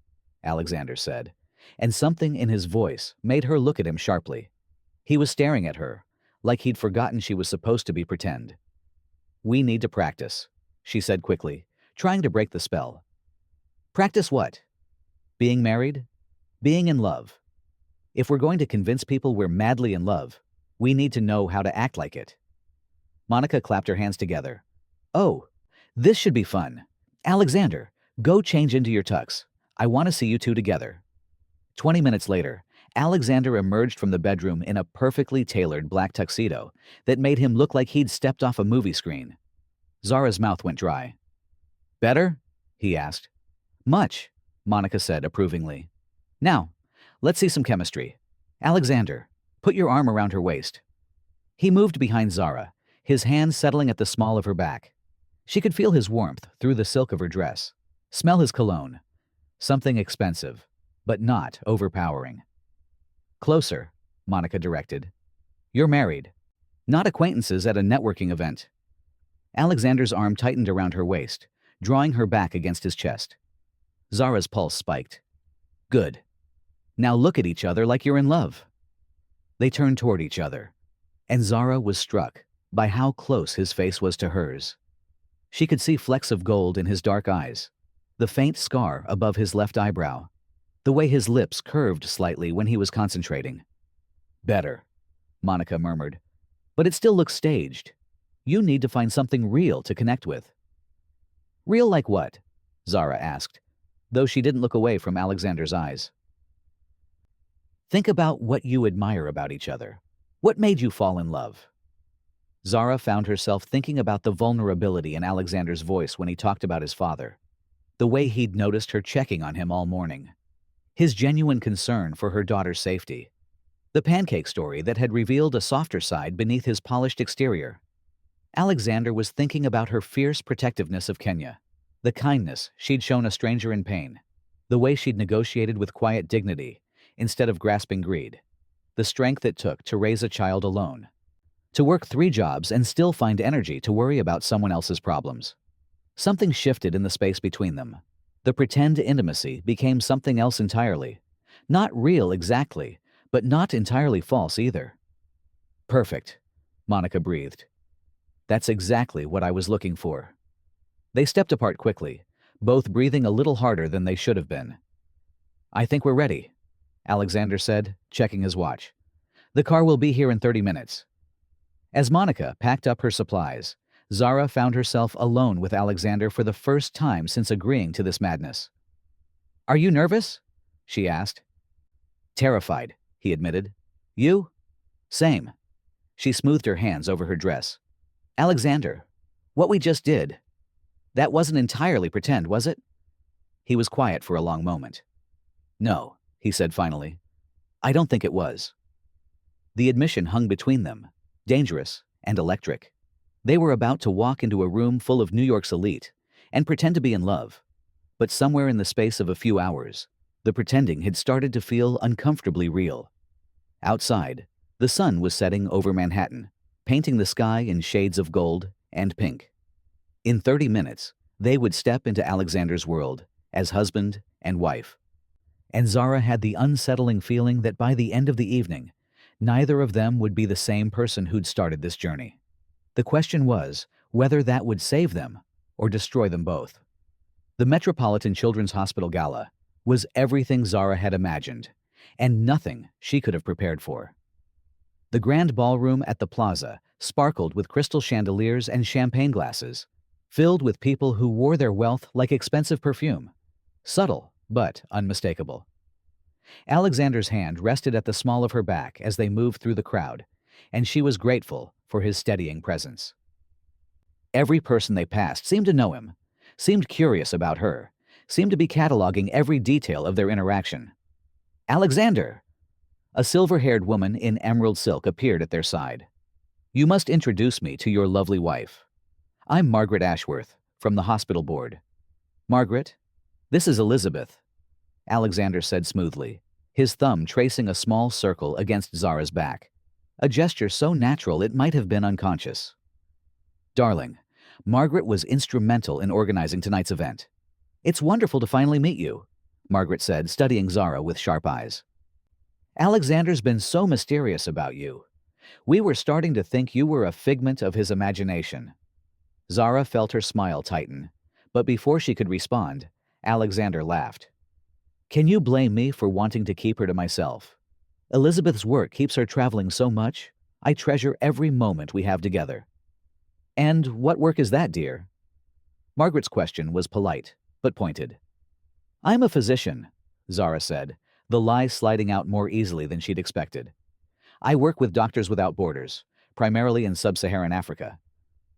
Alexander said, and something in his voice made her look at him sharply. He was staring at her, like he'd forgotten she was supposed to be pretend. We need to practice, she said quickly, trying to break the spell. Practice what? Being married? Being in love. If we're going to convince people we're madly in love, we need to know how to act like it. Monica clapped her hands together. Oh, this should be fun. Alexander, go change into your tux. I want to see you two together. 20 minutes later, Alexander emerged from the bedroom in a perfectly tailored black tuxedo that made him look like he'd stepped off a movie screen. Zara's mouth went dry. Better? He asked. Much, Monica said approvingly. Now, let's see some chemistry. Alexander, put your arm around her waist. He moved behind Zara, his hand settling at the small of her back. She could feel his warmth through the silk of her dress, smell his cologne. Something expensive, but not overpowering. Closer, Monica directed. You're married. Not acquaintances at a networking event. Alexander's arm tightened around her waist, drawing her back against his chest. Zara's pulse spiked. Good. Now look at each other like you're in love. They turned toward each other, and Zara was struck by how close his face was to hers. She could see flecks of gold in his dark eyes, the faint scar above his left eyebrow, the way his lips curved slightly when he was concentrating. Better, Monica murmured. But it still looks staged. You need to find something real to connect with. Real like what? Zara asked, though she didn't look away from Alexander's eyes. Think about what you admire about each other. What made you fall in love? Zara found herself thinking about the vulnerability in Alexander's voice when he talked about his father, the way he'd noticed her checking on him all morning, his genuine concern for her daughter's safety, the pancake story that had revealed a softer side beneath his polished exterior. Alexander was thinking about her fierce protectiveness of Kenya, the kindness she'd shown a stranger in pain, the way she'd negotiated with quiet dignity instead of grasping greed, the strength it took to raise a child alone, to work 3 jobs and still find energy to worry about someone else's problems. Something shifted in the space between them. The pretend intimacy became something else entirely. Not real exactly, but not entirely false either. Perfect, Monica breathed. That's exactly what I was looking for. They stepped apart quickly, both breathing a little harder than they should have been. I think we're ready, Alexander said, checking his watch. The car will be here in 30 minutes. As Monica packed up her supplies, Zara found herself alone with Alexander for the first time since agreeing to this madness. Are you nervous? She asked. Terrified, he admitted. You? Same. She smoothed her hands over her dress. Alexander, what we just did, that wasn't entirely pretend, was it? He was quiet for a long moment. No, he said finally. I don't think it was. The admission hung between them, dangerous and electric. They were about to walk into a room full of New York's elite and pretend to be in love. But somewhere in the space of a few hours, the pretending had started to feel uncomfortably real. Outside, the sun was setting over Manhattan, painting the sky in shades of gold and pink. In 30 minutes, they would step into Alexander's world as husband and wife. And Zara had the unsettling feeling that by the end of the evening, neither of them would be the same person who'd started this journey. The question was whether that would save them or destroy them both. The Metropolitan Children's Hospital Gala was everything Zara had imagined, and nothing she could have prepared for. The grand ballroom at the plaza sparkled with crystal chandeliers and champagne glasses, filled with people who wore their wealth like expensive perfume, subtle but unmistakable. Alexander's hand rested at the small of her back as they moved through the crowd, and she was grateful for his steadying presence. Every person they passed seemed to know him, seemed curious about her, seemed to be cataloging every detail of their interaction. Alexander! A silver-haired woman in emerald silk appeared at their side. You must introduce me to your lovely wife. I'm Margaret Ashworth, from the hospital board. Margaret, this is Elizabeth, Alexander said smoothly, his thumb tracing a small circle against Zara's back, a gesture so natural it might have been unconscious. Darling, Margaret was instrumental in organizing tonight's event. It's wonderful to finally meet you, Margaret said, studying Zara with sharp eyes. Alexander's been so mysterious about you. We were starting to think you were a figment of his imagination. Zara felt her smile tighten, but before she could respond, Alexander laughed. Can you blame me for wanting to keep her to myself? Elizabeth's work keeps her traveling so much. I treasure every moment we have together. And what work is that, dear? Margaret's question was polite, but pointed. I'm a physician, Zara said, the lie sliding out more easily than she'd expected. I work with Doctors Without Borders, primarily in sub-Saharan Africa.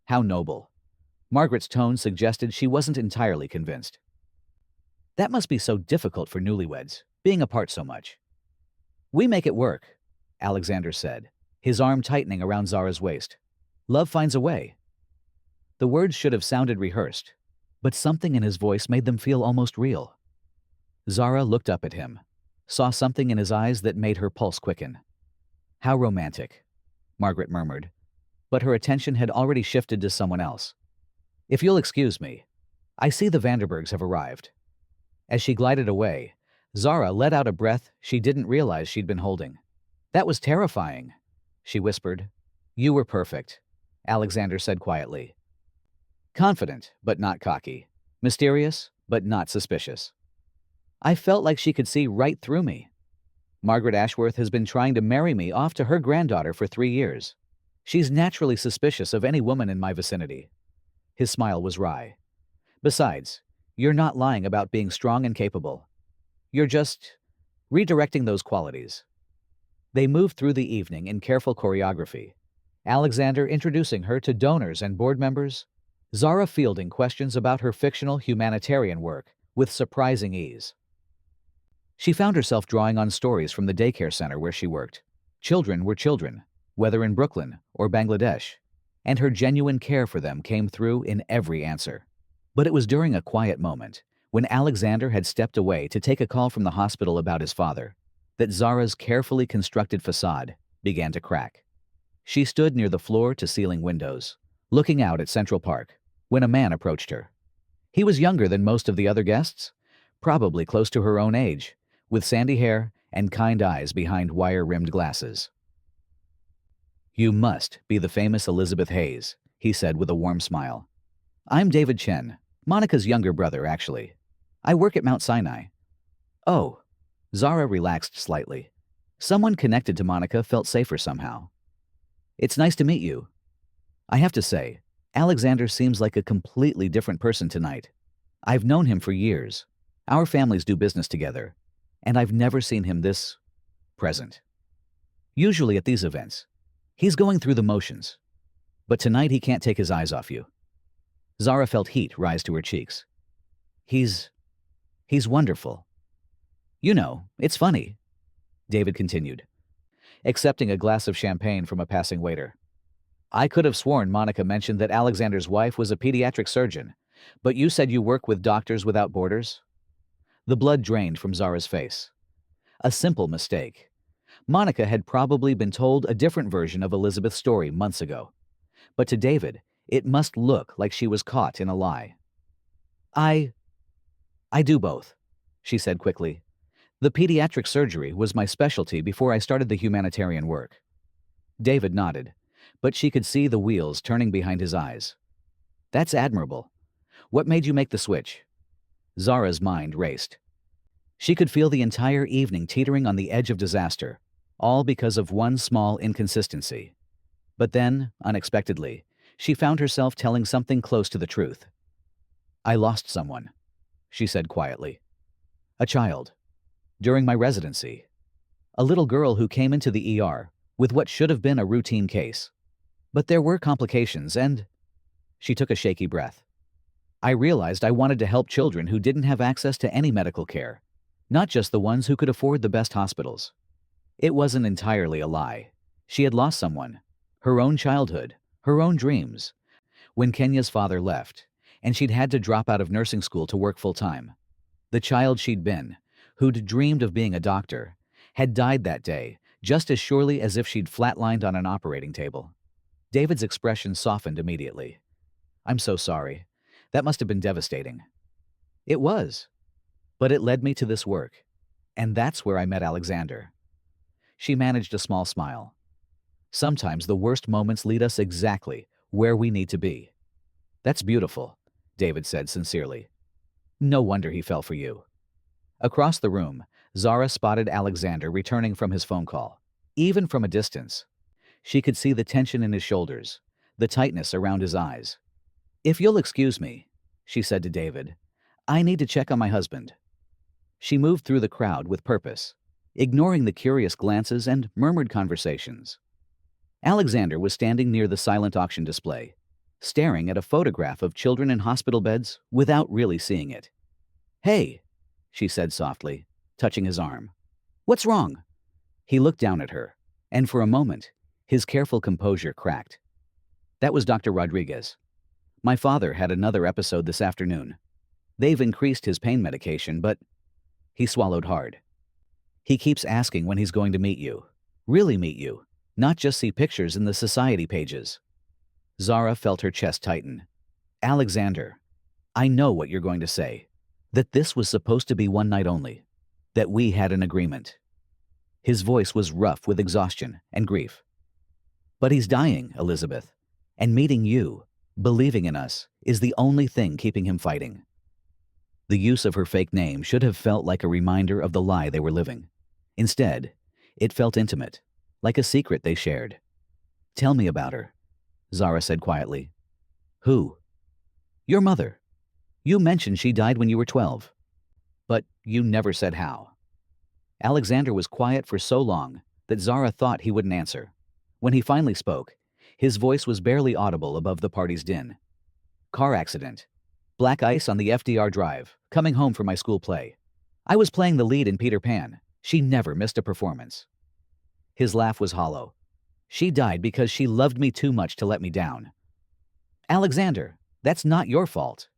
How noble. Margaret's tone suggested she wasn't entirely convinced. That must be so difficult for newlyweds, being apart so much. We make it work, Alexander said, his arm tightening around Zara's waist. Love finds a way. The words should have sounded rehearsed, but something in his voice made them feel almost real. Zara looked up at him, saw something in his eyes that made her pulse quicken. How romantic, Margaret murmured, but her attention had already shifted to someone else. If you'll excuse me, I see the Vanderbergs have arrived. As she glided away, Zara let out a breath she didn't realize she'd been holding. That was terrifying, she whispered. You were perfect, Alexander said quietly. Confident, but not cocky. Mysterious, but not suspicious. I felt like she could see right through me. Margaret Ashworth has been trying to marry me off to her granddaughter for 3 years. She's naturally suspicious of any woman in my vicinity. His smile was wry. Besides, you're not lying about being strong and capable. You're just redirecting those qualities. They moved through the evening in careful choreography, Alexander introducing her to donors and board members, Zara fielding questions about her fictional humanitarian work with surprising ease. She found herself drawing on stories from the daycare center where she worked. Children were children, whether in Brooklyn or Bangladesh, and her genuine care for them came through in every answer. But it was during a quiet moment, when Alexander had stepped away to take a call from the hospital about his father, that Zara's carefully constructed facade began to crack. She stood near the floor-to-ceiling windows, looking out at Central Park, when a man approached her. He was younger than most of the other guests, probably close to her own age, with sandy hair and kind eyes behind wire-rimmed glasses. "You must be the famous Elizabeth Hayes," he said with a warm smile. "I'm David Chen, Monica's younger brother, actually. I work at Mount Sinai." "Oh." Zara relaxed slightly. Someone connected to Monica felt safer somehow. "It's nice to meet you. I have to say, Alexander seems like a completely different person tonight. I've known him for years. Our families do business together, and I've never seen him this present. Usually at these events, he's going through the motions, but tonight he can't take his eyes off you." Zara felt heat rise to her cheeks. He's wonderful. "You know, it's funny," David continued, accepting a glass of champagne from a passing waiter. "I could have sworn Monica mentioned that Alexander's wife was a pediatric surgeon, but you said you work with Doctors Without Borders?" The blood drained from Zara's face. A simple mistake. Monica had probably been told a different version of Elizabeth's story months ago. But to David, it must look like she was caught in a lie. I do both," she said quickly. "The pediatric surgery was my specialty before I started the humanitarian work." David nodded, but she could see the wheels turning behind his eyes. "That's admirable. What made you make the switch?" Zara's mind raced. She could feel the entire evening teetering on the edge of disaster, all because of one small inconsistency. But then, unexpectedly, she found herself telling something close to the truth. "I lost someone," she said quietly. "A child. During my residency. A little girl who came into the ER with what should have been a routine case. But there were complications and—" She took a shaky breath. "I realized I wanted to help children who didn't have access to any medical care, not just the ones who could afford the best hospitals." It wasn't entirely a lie. She had lost someone. Her own childhood. Her own dreams. When Kenya's father left, and she'd had to drop out of nursing school to work full-time. The child she'd been, who'd dreamed of being a doctor, had died that day, just as surely as if she'd flatlined on an operating table. David's expression softened immediately. "I'm so sorry. That must have been devastating." "It was. But it led me to this work. And that's where I met Alexander." She managed a small smile. "Sometimes the worst moments lead us exactly where we need to be." "That's beautiful," David said sincerely. "No wonder he fell for you." Across the room, Zara spotted Alexander returning from his phone call. Even from a distance, she could see the tension in his shoulders, the tightness around his eyes. "If you'll excuse me," she said to David, "I need to check on my husband." She moved through the crowd with purpose, ignoring the curious glances and murmured conversations. Alexander was standing near the silent auction display, staring at a photograph of children in hospital beds without really seeing it. "Hey," she said softly, touching his arm. "What's wrong?" He looked down at her, and for a moment, his careful composure cracked. "That was Dr. Rodriguez. My father had another episode this afternoon. They've increased his pain medication, but—" He swallowed hard. "He keeps asking when he's going to meet you. Really meet you, not just see pictures in the society pages." Zara felt her chest tighten. "Alexander, I know what you're going to say. That this was supposed to be one night only. That we had an agreement." His voice was rough with exhaustion and grief. "But he's dying, Elizabeth. And meeting you, believing in us, is the only thing keeping him fighting." The use of her fake name should have felt like a reminder of the lie they were living. Instead, it felt intimate, like a secret they shared. "Tell me about her," Zara said quietly. "Who?" "Your mother. You mentioned she died when you were 12. But you never said how." Alexander was quiet for so long that Zara thought he wouldn't answer. When he finally spoke, his voice was barely audible above the party's din. "Car accident. Black ice on the FDR Drive, coming home from my school play. I was playing the lead in Peter Pan. She never missed a performance." His laugh was hollow. "She died because she loved me too much to let me down." "Alexander, that's not your fault.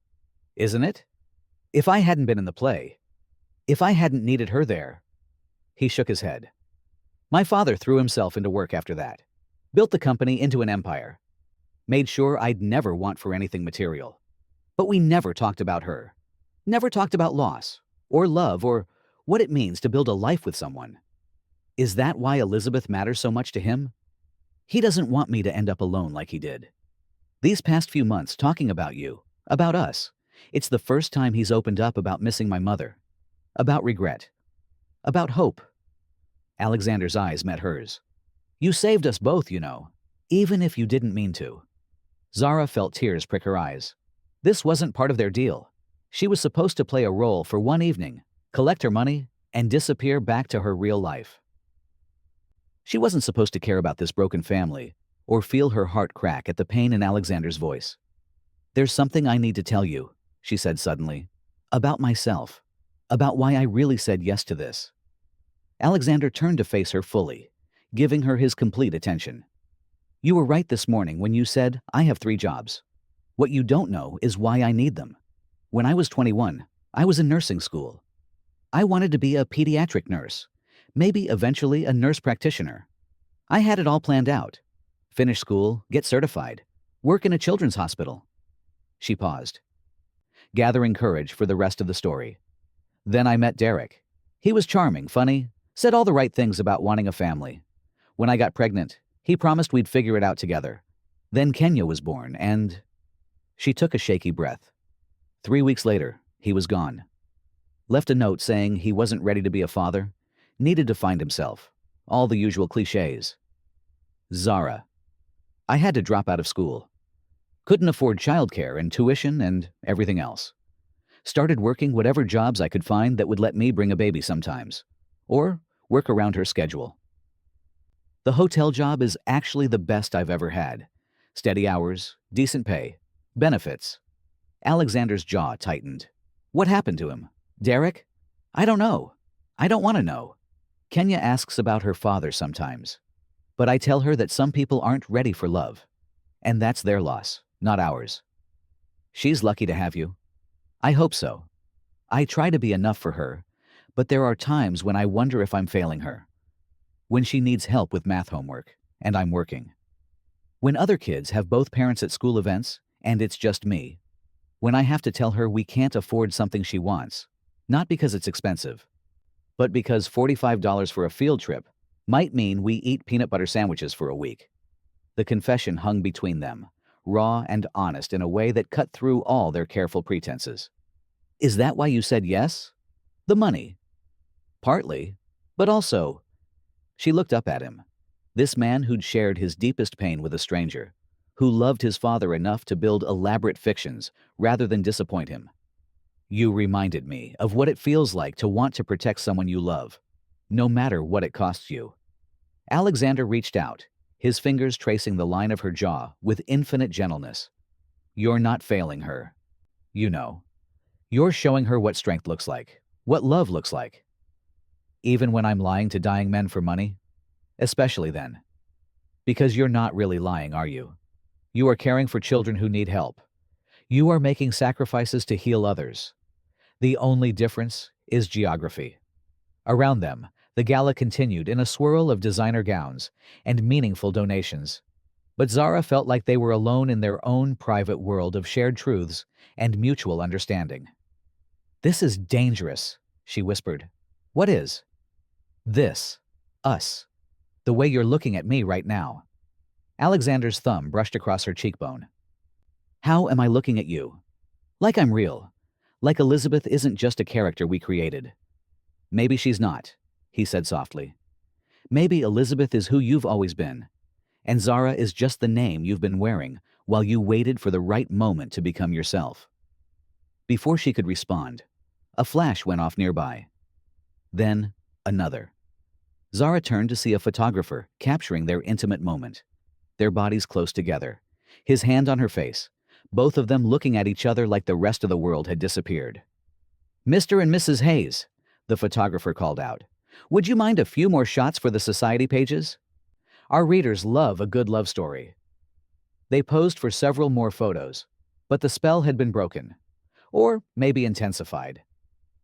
Isn't it? If I hadn't been in the play, if I hadn't needed her there—" He shook his head. My father threw himself into work after that. Built the company into an empire. Made sure I'd never want for anything material. But we never talked about her. Never talked about loss, or love, or what it means to build a life with someone. Is that why Elizabeth matters so much to him? He doesn't want me to end up alone like he did. These past few months talking about you, about us, it's the first time he's opened up about missing my mother. About regret. About hope. Alexander's eyes met hers. You saved us both, you know, even if you didn't mean to. Zara felt tears prick her eyes. This wasn't part of their deal. She was supposed to play a role for one evening, collect her money, and disappear back to her real life. She wasn't supposed to care about this broken family, or feel her heart crack at the pain in Alexander's voice. There's something I need to tell you, she said suddenly. About myself. About why I really said yes to this. Alexander turned to face her fully, giving her his complete attention. You were right this morning when you said, I have 3 jobs. What you don't know is why I need them. When I was 21, I was in nursing school. I wanted to be a pediatric nurse, maybe eventually a nurse practitioner. I had it all planned out. Finish school, get certified, work in a children's hospital. She paused, gathering courage for the rest of the story. Then I met Derek. He was charming, funny, said all the right things about wanting a family. When I got pregnant, he promised we'd figure it out together. Then Kenya was born, and... She took a shaky breath. 3 weeks later, he was gone. Left a note saying he wasn't ready to be a father, needed to find himself. All the usual cliches. Zara. I had to drop out of school. Couldn't afford childcare and tuition and everything else. Started working whatever jobs I could find that would let me bring a baby sometimes, or work around her schedule. The hotel job is actually the best I've ever had. Steady hours, decent pay, benefits. Alexander's jaw tightened. What happened to him? Derek? I don't know. I don't want to know. Kenya asks about her father sometimes. But I tell her that some people aren't ready for love. And that's their loss, not ours. She's lucky to have you. I hope so. I try to be enough for her, but there are times when I wonder if I'm failing her. When she needs help with math homework, and I'm working. When other kids have both parents at school events, and it's just me. When I have to tell her we can't afford something she wants, not because it's expensive, but because $45 for a field trip might mean we eat peanut butter sandwiches for a week. The confession hung between them, raw and honest in a way that cut through all their careful pretenses. Is that why you said yes? The money. Partly, but also... She looked up at him. This man who'd shared his deepest pain with a stranger, who loved his father enough to build elaborate fictions rather than disappoint him. You reminded me of what it feels like to want to protect someone you love, no matter what it costs you. Alexander reached out, his fingers tracing the line of her jaw with infinite gentleness. You're not failing her. You know. You're showing her what strength looks like, what love looks like. Even when I'm lying to dying men for money? Especially then. Because you're not really lying, are you? You are caring for children who need help. You are making sacrifices to heal others. The only difference is geography. Around them, the gala continued in a swirl of designer gowns and meaningful donations. But Zara felt like they were alone in their own private world of shared truths and mutual understanding. This is dangerous, she whispered. What is? This. Us. The way you're looking at me right now. Alexander's thumb brushed across her cheekbone. How am I looking at you? Like I'm real. Like Elizabeth isn't just a character we created. Maybe she's not, he said softly. Maybe Elizabeth is who you've always been, and Zara is just the name you've been wearing while you waited for the right moment to become yourself. Before she could respond, a flash went off nearby. Then, another. Zara turned to see a photographer capturing their intimate moment, their bodies close together, his hand on her face, both of them looking at each other like the rest of the world had disappeared. Mr. and Mrs. Hayes, the photographer called out, would you mind a few more shots for the society pages? Our readers love a good love story. They posed for several more photos, but the spell had been broken, or maybe intensified.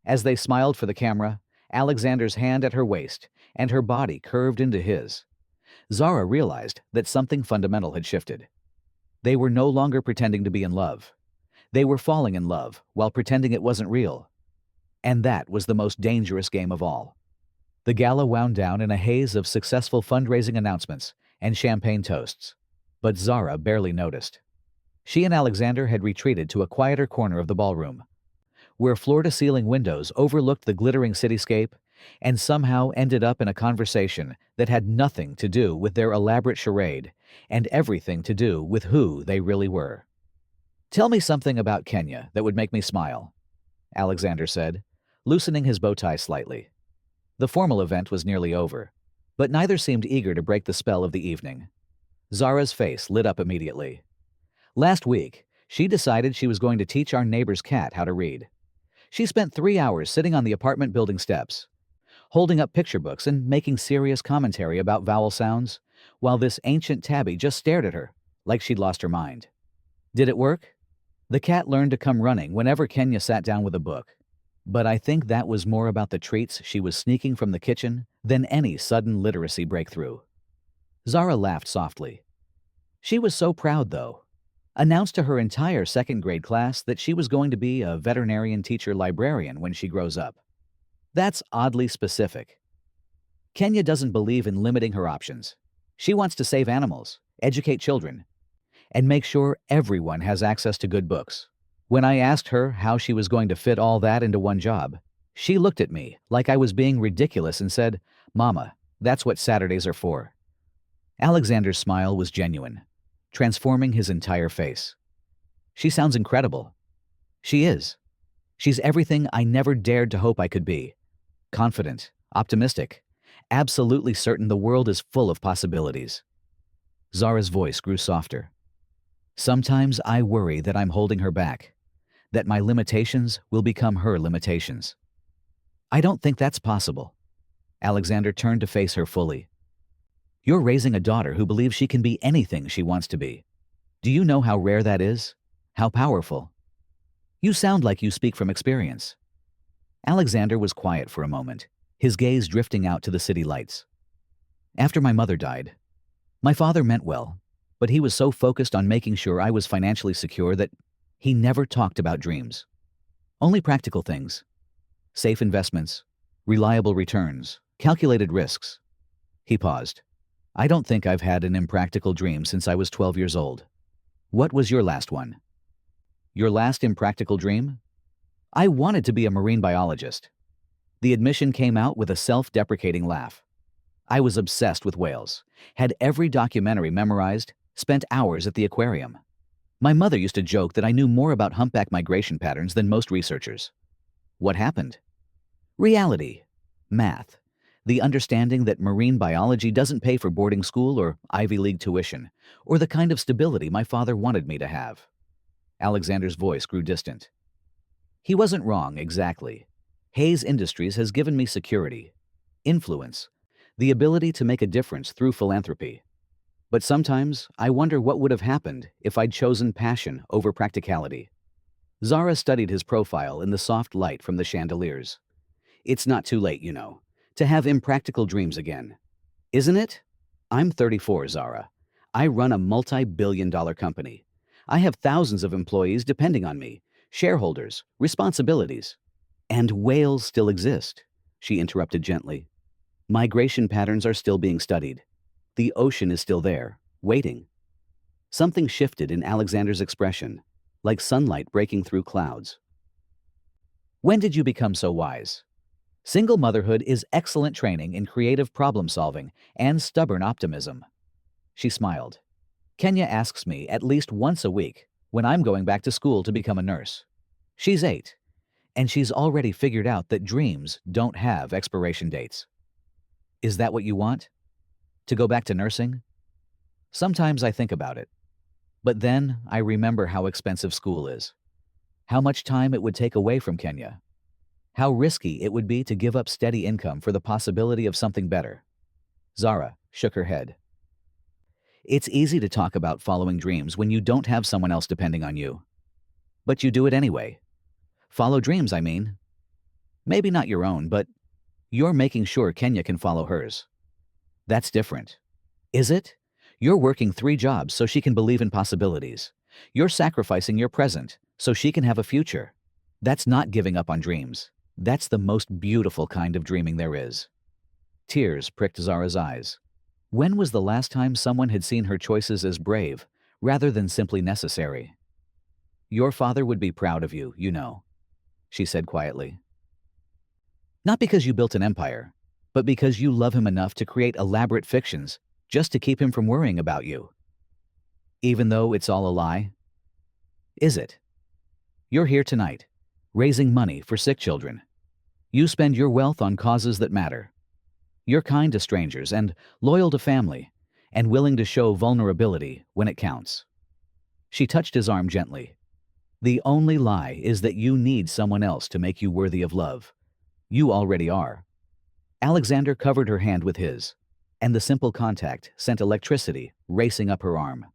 As they smiled for the camera, Alexander's hand at her waist, and her body curved into his. Zara realized that something fundamental had shifted. They were no longer pretending to be in love. They were falling in love while pretending it wasn't real. And that was the most dangerous game of all. The gala wound down in a haze of successful fundraising announcements and champagne toasts. But Zara barely noticed. She and Alexander had retreated to a quieter corner of the ballroom, where floor-to-ceiling windows overlooked the glittering cityscape and somehow ended up in a conversation that had nothing to do with their elaborate charade and everything to do with who they really were. "Tell me something about Kenya that would make me smile," Alexander said, loosening his bow tie slightly. The formal event was nearly over, but neither seemed eager to break the spell of the evening. Zara's face lit up immediately. "Last week, she decided she was going to teach our neighbor's cat how to read. She spent 3 hours sitting on the apartment building steps, holding up picture books and making serious commentary about vowel sounds, while this ancient tabby just stared at her, like she'd lost her mind. Did it work? The cat learned to come running whenever Kenya sat down with a book. But I think that was more about the treats she was sneaking from the kitchen than any sudden literacy breakthrough." Zara laughed softly. She was so proud, though. Announced to her entire second-grade class that she was going to be a veterinarian teacher librarian when she grows up. That's oddly specific. Kenya doesn't believe in limiting her options. She wants to save animals, educate children, and make sure everyone has access to good books. When I asked her how she was going to fit all that into one job, she looked at me like I was being ridiculous and said, "Mama, that's what Saturdays are for." Alexander's smile was genuine, transforming his entire face. "She sounds incredible." "She is. She's everything I never dared to hope I could be. Confident, optimistic, absolutely certain the world is full of possibilities." Zara's voice grew softer. "Sometimes I worry that I'm holding her back, that my limitations will become her limitations." "I don't think that's possible." Alexander turned to face her fully. "You're raising a daughter who believes she can be anything she wants to be. Do you know how rare that is? How powerful? You sound like you speak from experience." Alexander was quiet for a moment, his gaze drifting out to the city lights. "After my mother died, my father meant well, but he was so focused on making sure I was financially secure that he never talked about dreams. Only practical things. Safe investments, reliable returns, calculated risks." He paused. "I don't think I've had an impractical dream since I was 12 years old. What was your last one?" "Your last impractical dream?" "I wanted to be a marine biologist." The admission came out with a self-deprecating laugh. "I was obsessed with whales, had every documentary memorized, spent hours at the aquarium. My mother used to joke that I knew more about humpback migration patterns than most researchers. What happened? Reality. Math. The understanding that marine biology doesn't pay for boarding school or Ivy League tuition, or the kind of stability my father wanted me to have." Alexander's voice grew distant. "He wasn't wrong, exactly. Hayes Industries has given me security, influence, the ability to make a difference through philanthropy. But sometimes I wonder what would have happened if I'd chosen passion over practicality." Zara studied his profile in the soft light from the chandeliers. "It's not too late, you know, to have impractical dreams again. Isn't it? I'm 34, Zara. I run a multi-billion-dollar company. I have thousands of employees depending on me, shareholders, responsibilities. And whales still exist," she interrupted gently. "Migration patterns are still being studied. The ocean is still there, waiting." Something shifted in Alexander's expression, like sunlight breaking through clouds. "When did you become so wise? Single motherhood is excellent training in creative problem-solving and stubborn optimism." She smiled. "Kenya asks me at least once a week when I'm going back to school to become a nurse. She's 8, and she's already figured out that dreams don't have expiration dates." "Is that what you want? To go back to nursing?" "Sometimes I think about it. But then I remember how expensive school is. How much time it would take away from Kenya. How risky it would be to give up steady income for the possibility of something better." Zara shook her head. "It's easy to talk about following dreams when you don't have someone else depending on you. But you do it anyway. Follow dreams, I mean. Maybe not your own, but You're making sure Kenya can follow hers. That's different. Is it? You're working 3 jobs so she can believe in possibilities. You're sacrificing your present so she can have a future. That's not giving up on dreams. That's the most beautiful kind of dreaming there is. Tears pricked Zara's eyes. When was the last time someone had seen her choices as brave, rather than simply necessary? Your father would be proud of you, you know, she said quietly. Not because you built an empire, but because you love him enough to create elaborate fictions just to keep him from worrying about you. Even though it's all a lie? Is it? You're here tonight, raising money for sick children. You spend your wealth on causes that matter. You're kind to strangers and loyal to family, and willing to show vulnerability when it counts. She touched his arm gently. The only lie is that you need someone else to make you worthy of love. You already are. Alexander covered her hand with his, and the simple contact sent electricity racing up her arm.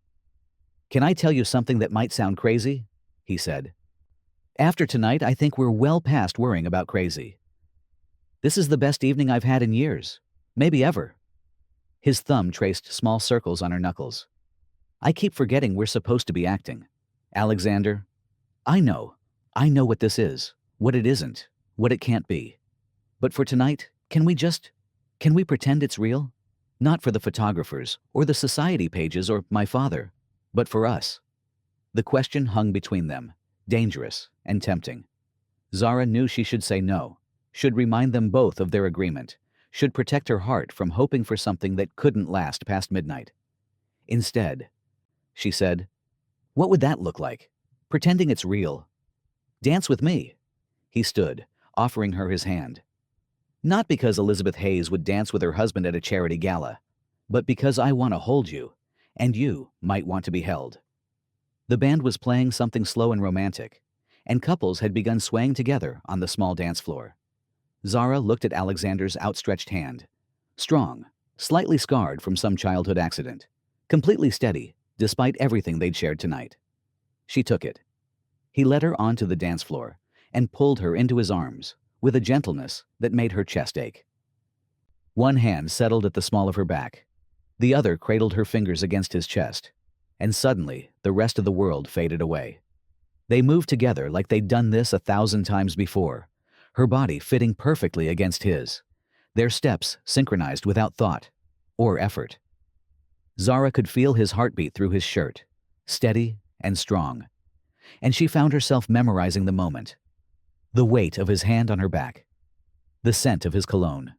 Can I tell you something that might sound crazy? He said. After tonight, I think we're well past worrying about crazy. This is the best evening I've had in years, maybe ever. His thumb traced small circles on her knuckles. I keep forgetting we're supposed to be acting. Alexander, I know what this is, what it isn't, what it can't be. But for tonight, can we pretend it's real? Not for the photographers, or the society pages, or my father, but for us. The question hung between them, dangerous and tempting. Zara knew she should say no, should remind them both of their agreement, should protect her heart from hoping for something that couldn't last past midnight. Instead, she said, what would that look like? Pretending it's real. Dance with me. He stood, offering her his hand. Not because Elizabeth Hayes would dance with her husband at a charity gala, but because I want to hold you, and you might want to be held. The band was playing something slow and romantic, and couples had begun swaying together on the small dance floor. Zara looked at Alexander's outstretched hand. Strong, slightly scarred from some childhood accident, completely steady despite everything they'd shared tonight. She took it. He led her onto the dance floor and pulled her into his arms with a gentleness that made her chest ache. One hand settled at the small of her back. The other cradled her fingers against his chest, and suddenly the rest of the world faded away. They moved together like they'd done this 1,000 times before, her body fitting perfectly against his, their steps synchronized without thought or effort. Zara could feel his heartbeat through his shirt, steady and strong, and she found herself memorizing the moment. The weight of his hand on her back, the scent of his cologne,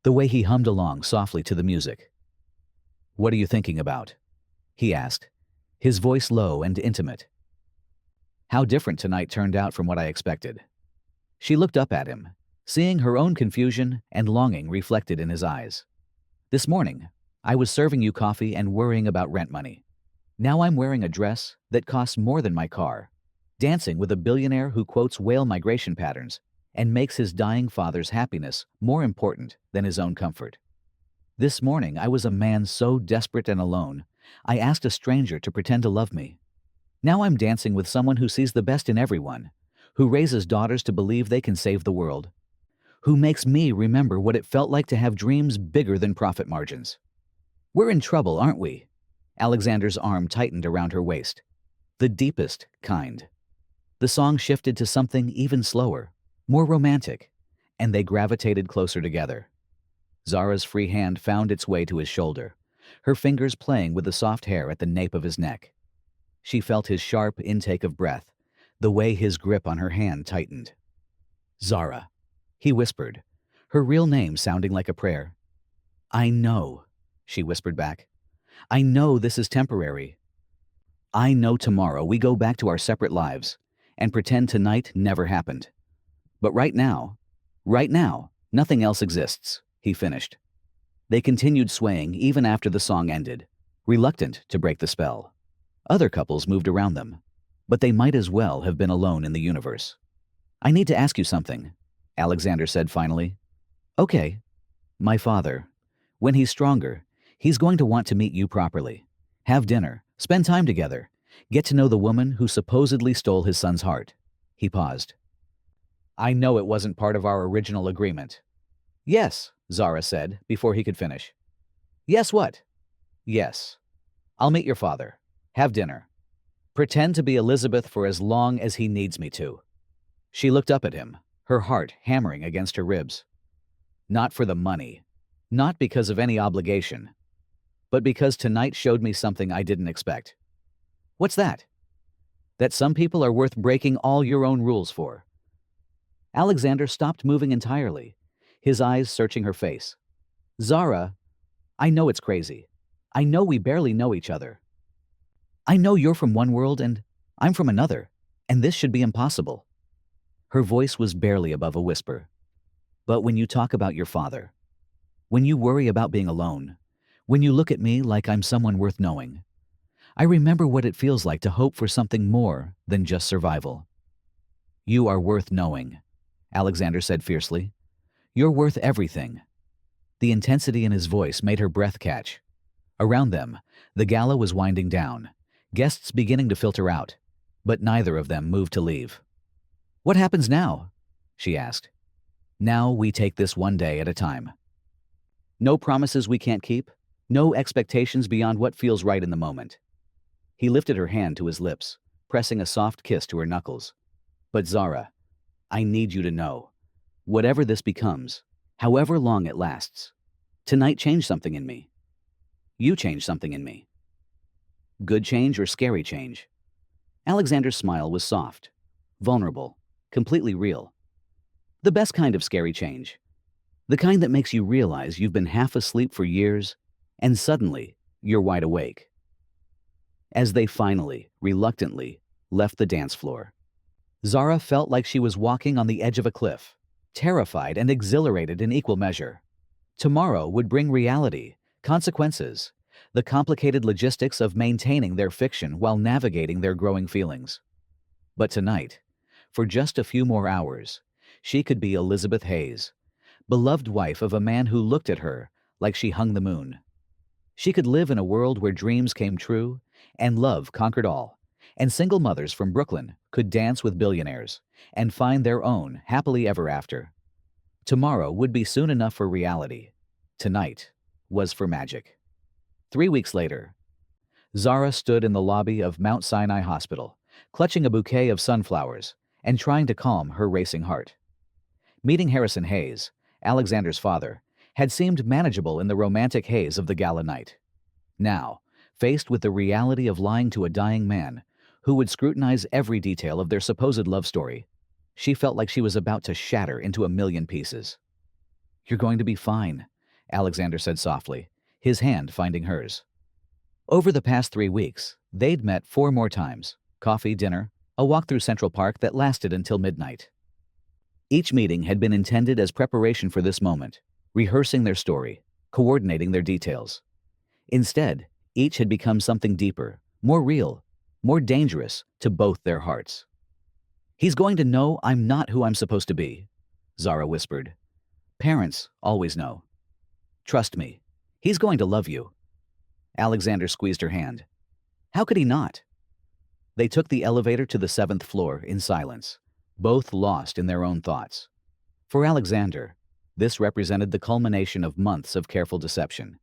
the way he hummed along softly to the music. What are you thinking about? He asked, his voice low and intimate. How different tonight turned out from what I expected. She looked up at him, seeing her own confusion and longing reflected in his eyes. This morning, I was serving you coffee and worrying about rent money. Now I'm wearing a dress that costs more than my car, dancing with a billionaire who quotes whale migration patterns and makes his dying father's happiness more important than his own comfort. This morning, I was a man so desperate and alone, I asked a stranger to pretend to love me. Now I'm dancing with someone who sees the best in everyone, who raises daughters to believe they can save the world, who makes me remember what it felt like to have dreams bigger than profit margins. We're in trouble, aren't we? Alexander's arm tightened around her waist. The deepest kind. The song shifted to something even slower, more romantic, and they gravitated closer together. Zara's free hand found its way to his shoulder, her fingers playing with the soft hair at the nape of his neck. She felt his sharp intake of breath, the way his grip on her hand tightened. Zara, he whispered, her real name sounding like a prayer. I know, she whispered back. I know this is temporary. I know tomorrow we go back to our separate lives and pretend tonight never happened. But right now, nothing else exists, he finished. They continued swaying even after the song ended, reluctant to break the spell. Other couples moved around them, but they might as well have been alone in the universe. I need to ask you something, Alexander said finally. Okay. My father, when he's stronger, he's going to want to meet you properly. Have dinner, spend time together, get to know the woman who supposedly stole his son's heart. He paused. I know it wasn't part of our original agreement. Yes, Zara said before he could finish. Yes what? Yes. I'll meet your father. Have dinner. Pretend to be Elizabeth for as long as he needs me to. She looked up at him, her heart hammering against her ribs. Not for the money. Not because of any obligation. But because tonight showed me something I didn't expect. What's that? That some people are worth breaking all your own rules for. Alexander stopped moving entirely, his eyes searching her face. Zara, I know it's crazy. I know we barely know each other. I know you're from one world and I'm from another, and this should be impossible. Her voice was barely above a whisper. But when you talk about your father, when you worry about being alone, when you look at me like I'm someone worth knowing, I remember what it feels like to hope for something more than just survival. You are worth knowing, Alexander said fiercely. You're worth everything. The intensity in his voice made her breath catch. Around them, the gala was winding down, guests beginning to filter out, but neither of them moved to leave. What happens now? She asked. Now we take this one day at a time. No promises we can't keep, no expectations beyond what feels right in the moment. He lifted her hand to his lips, pressing a soft kiss to her knuckles. But Zara, I need you to know, whatever this becomes, however long it lasts, tonight changed something in me. You changed something in me. Good change or scary change? Alexander's smile was soft, vulnerable, completely real. The best kind of scary change. The kind that makes you realize you've been half asleep for years, and suddenly you're wide awake. As they finally, reluctantly, left the dance floor, Zara felt like she was walking on the edge of a cliff, terrified and exhilarated in equal measure. Tomorrow would bring reality, consequences, the complicated logistics of maintaining their fiction while navigating their growing feelings. But tonight, for just a few more hours, she could be Elizabeth Hayes, beloved wife of a man who looked at her like she hung the moon. She could live in a world where dreams came true and love conquered all, and single mothers from Brooklyn could dance with billionaires and find their own happily ever after. Tomorrow would be soon enough for reality. Tonight was for magic. 3 weeks later, Zara stood in the lobby of Mount Sinai Hospital, clutching a bouquet of sunflowers and trying to calm her racing heart. Meeting Harrison Hayes, Alexander's father, had seemed manageable in the romantic haze of the gala night. Now, faced with the reality of lying to a dying man who would scrutinize every detail of their supposed love story, she felt like she was about to shatter into a million pieces. You're going to be fine, Alexander said softly, his hand finding hers. Over the past 3 weeks, they'd met 4 more times: coffee, dinner, a walk through Central Park that lasted until midnight. Each meeting had been intended as preparation for this moment, rehearsing their story, coordinating their details. Instead, each had become something deeper, more real, more dangerous to both their hearts. He's going to know I'm not who I'm supposed to be, Zara whispered. Parents always know. Trust me, he's going to love you. Alexander squeezed her hand. How could he not? They took the elevator to the 7th floor in silence, both lost in their own thoughts. For Alexander, this represented the culmination of months of careful deception,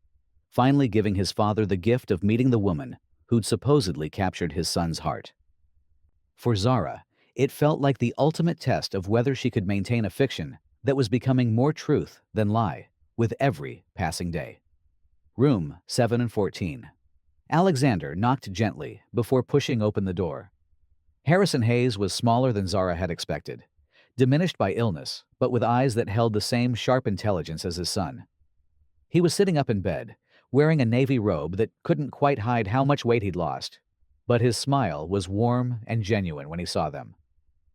finally giving his father the gift of meeting the woman who'd supposedly captured his son's heart. For Zara, it felt like the ultimate test of whether she could maintain a fiction that was becoming more truth than lie with every passing day. Room 714. Alexander knocked gently before pushing open the door. Harrison Hayes was smaller than Zara had expected, diminished by illness, but with eyes that held the same sharp intelligence as his son. He was sitting up in bed, wearing a navy robe that couldn't quite hide how much weight he'd lost, but his smile was warm and genuine when he saw them.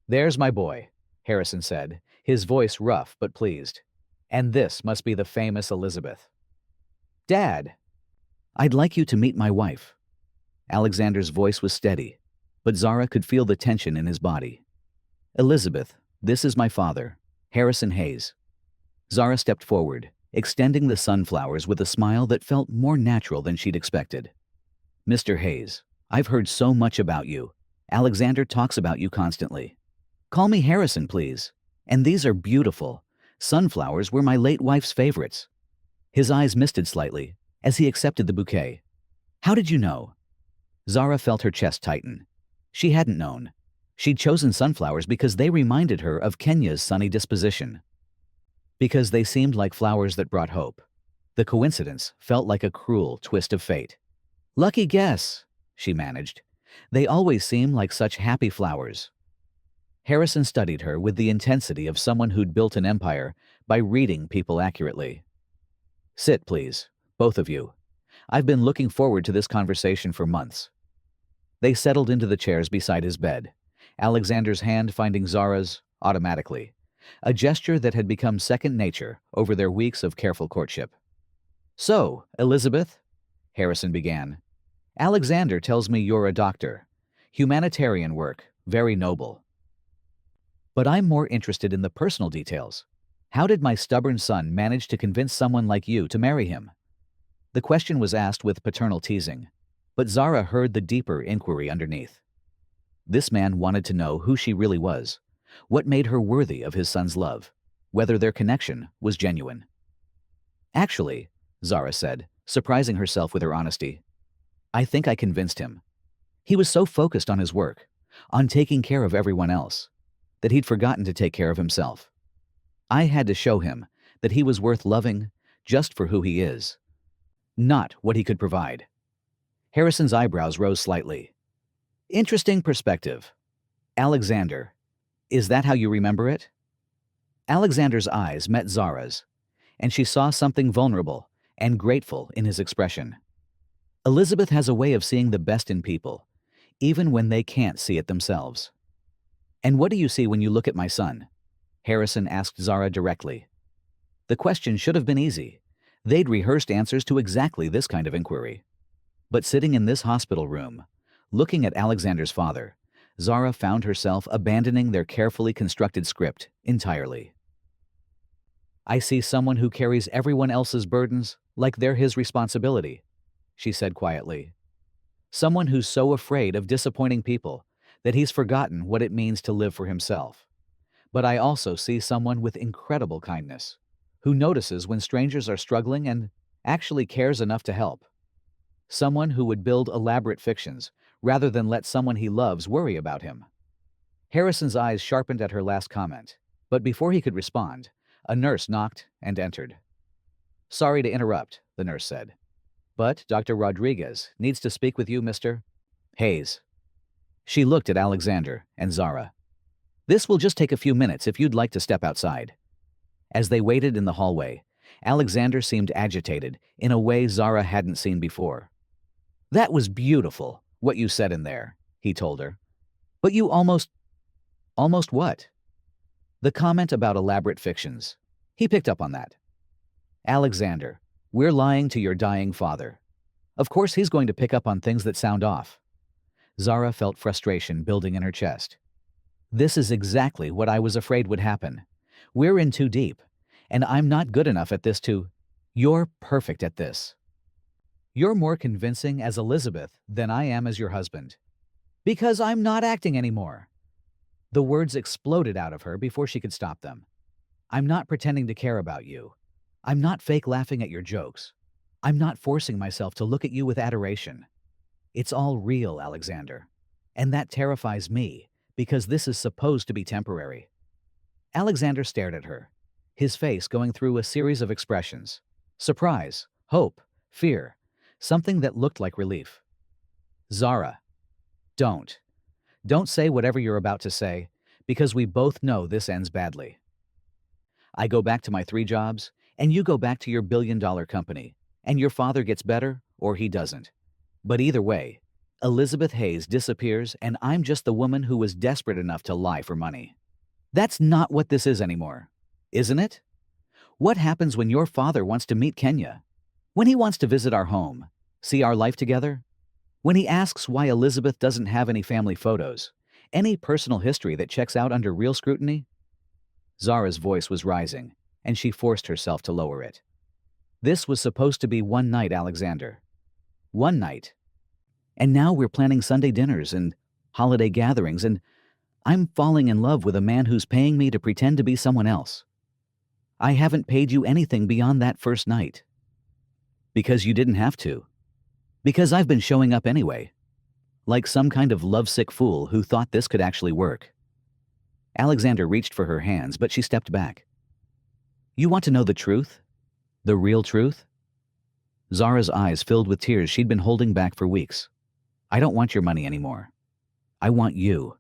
There's my boy, Harrison said, his voice rough but pleased. And this must be the famous Elizabeth. Dad, I'd like you to meet my wife. Alexander's voice was steady, but Zara could feel the tension in his body. Elizabeth, this is my father, Harrison Hayes. Zara stepped forward, extending the sunflowers with a smile that felt more natural than she'd expected. Mr. Hayes, I've heard so much about you. Alexander talks about you constantly. Call me Harrison, please. And these are beautiful, Sunflowers were my late wife's favorites. His eyes misted slightly as he accepted the bouquet. How did you know? Zara felt her chest tighten. She hadn't known. She'd chosen sunflowers because they reminded her of Kenya's sunny disposition. Because they seemed like flowers that brought hope. The coincidence felt like a cruel twist of fate. Lucky guess, she managed. They always seem like such happy flowers. Harrison studied her with the intensity of someone who'd built an empire by reading people accurately. Sit, please, both of you. I've been looking forward to this conversation for months. They settled into the chairs beside his bed, Alexander's hand finding Zara's automatically, a gesture that had become second nature over their weeks of careful courtship. So, Elizabeth, Harrison began, Alexander tells me you're a doctor. Humanitarian work, very noble. But I'm more interested in the personal details. How did my stubborn son manage to convince someone like you to marry him? The question was asked with paternal teasing, but Zara heard the deeper inquiry underneath. This man wanted to know who she really was, what made her worthy of his son's love, whether their connection was genuine. Actually, Zara said, surprising herself with her honesty, I think I convinced him. He was so focused on his work, on taking care of everyone else, that he'd forgotten to take care of himself. I had to show him that he was worth loving just for who he is, not what he could provide. Harrison's eyebrows rose slightly. Interesting perspective. Alexander, is that how you remember it? Alexander's eyes met Zara's, and she saw something vulnerable and grateful in his expression. Elizabeth has a way of seeing the best in people, even when they can't see it themselves. And what do you see when you look at my son? Harrison asked Zara directly. The question should have been easy. They'd rehearsed answers to exactly this kind of inquiry. But sitting in this hospital room, looking at Alexander's father, Zara found herself abandoning their carefully constructed script entirely. I see someone who carries everyone else's burdens like they're his responsibility, she said quietly. Someone who's so afraid of disappointing people that he's forgotten what it means to live for himself. But I also see someone with incredible kindness, who notices when strangers are struggling and actually cares enough to help. Someone who would build elaborate fictions rather than let someone he loves worry about him. Harrison's eyes sharpened at her last comment, but before he could respond, a nurse knocked and entered. Sorry to interrupt, the nurse said, but Dr. Rodriguez needs to speak with you, Mr. Hayes. She looked at Alexander and Zara. This will just take a few minutes if you'd like to step outside. As they waited in the hallway, Alexander seemed agitated in a way Zara hadn't seen before. That was beautiful, what you said in there, he told her. But you almost what? The comment about elaborate fictions. He picked up on that. Alexander, we're lying to your dying father. Of course he's going to pick up on things that sound off. Zara felt frustration building in her chest. This is exactly what I was afraid would happen. We're in too deep, and I'm not good enough at this to... You're perfect at this. You're more convincing as Elizabeth than I am as your husband. Because I'm not acting anymore. The words exploded out of her before she could stop them. I'm not pretending to care about you. I'm not fake laughing at your jokes. I'm not forcing myself to look at you with adoration. It's all real, Alexander. And that terrifies me, because this is supposed to be temporary. Alexander stared at her, his face going through a series of expressions. Surprise, hope, fear, something that looked like relief. Zara, don't say whatever you're about to say, because we both know this ends badly. I go back to my 3 jobs, and you go back to your billion-dollar company, and your father gets better, or he doesn't. But either way, Elizabeth Hayes disappears, and I'm just the woman who was desperate enough to lie for money. That's not what this is anymore, isn't it? What happens when your father wants to meet Kenya? When he wants to visit our home, see our life together? When he asks why Elizabeth doesn't have any family photos, any personal history that checks out under real scrutiny? Zara's voice was rising, and she forced herself to lower it. This was supposed to be one night, Alexander. One night. And now we're planning Sunday dinners and holiday gatherings, and I'm falling in love with a man who's paying me to pretend to be someone else. I haven't paid you anything beyond that first night. Because you didn't have to. Because I've been showing up anyway. Like some kind of lovesick fool who thought this could actually work. Alexander reached for her hands, but she stepped back. You want to know the truth? The real truth? Zara's eyes filled with tears she'd been holding back for weeks. I don't want your money anymore. I want you.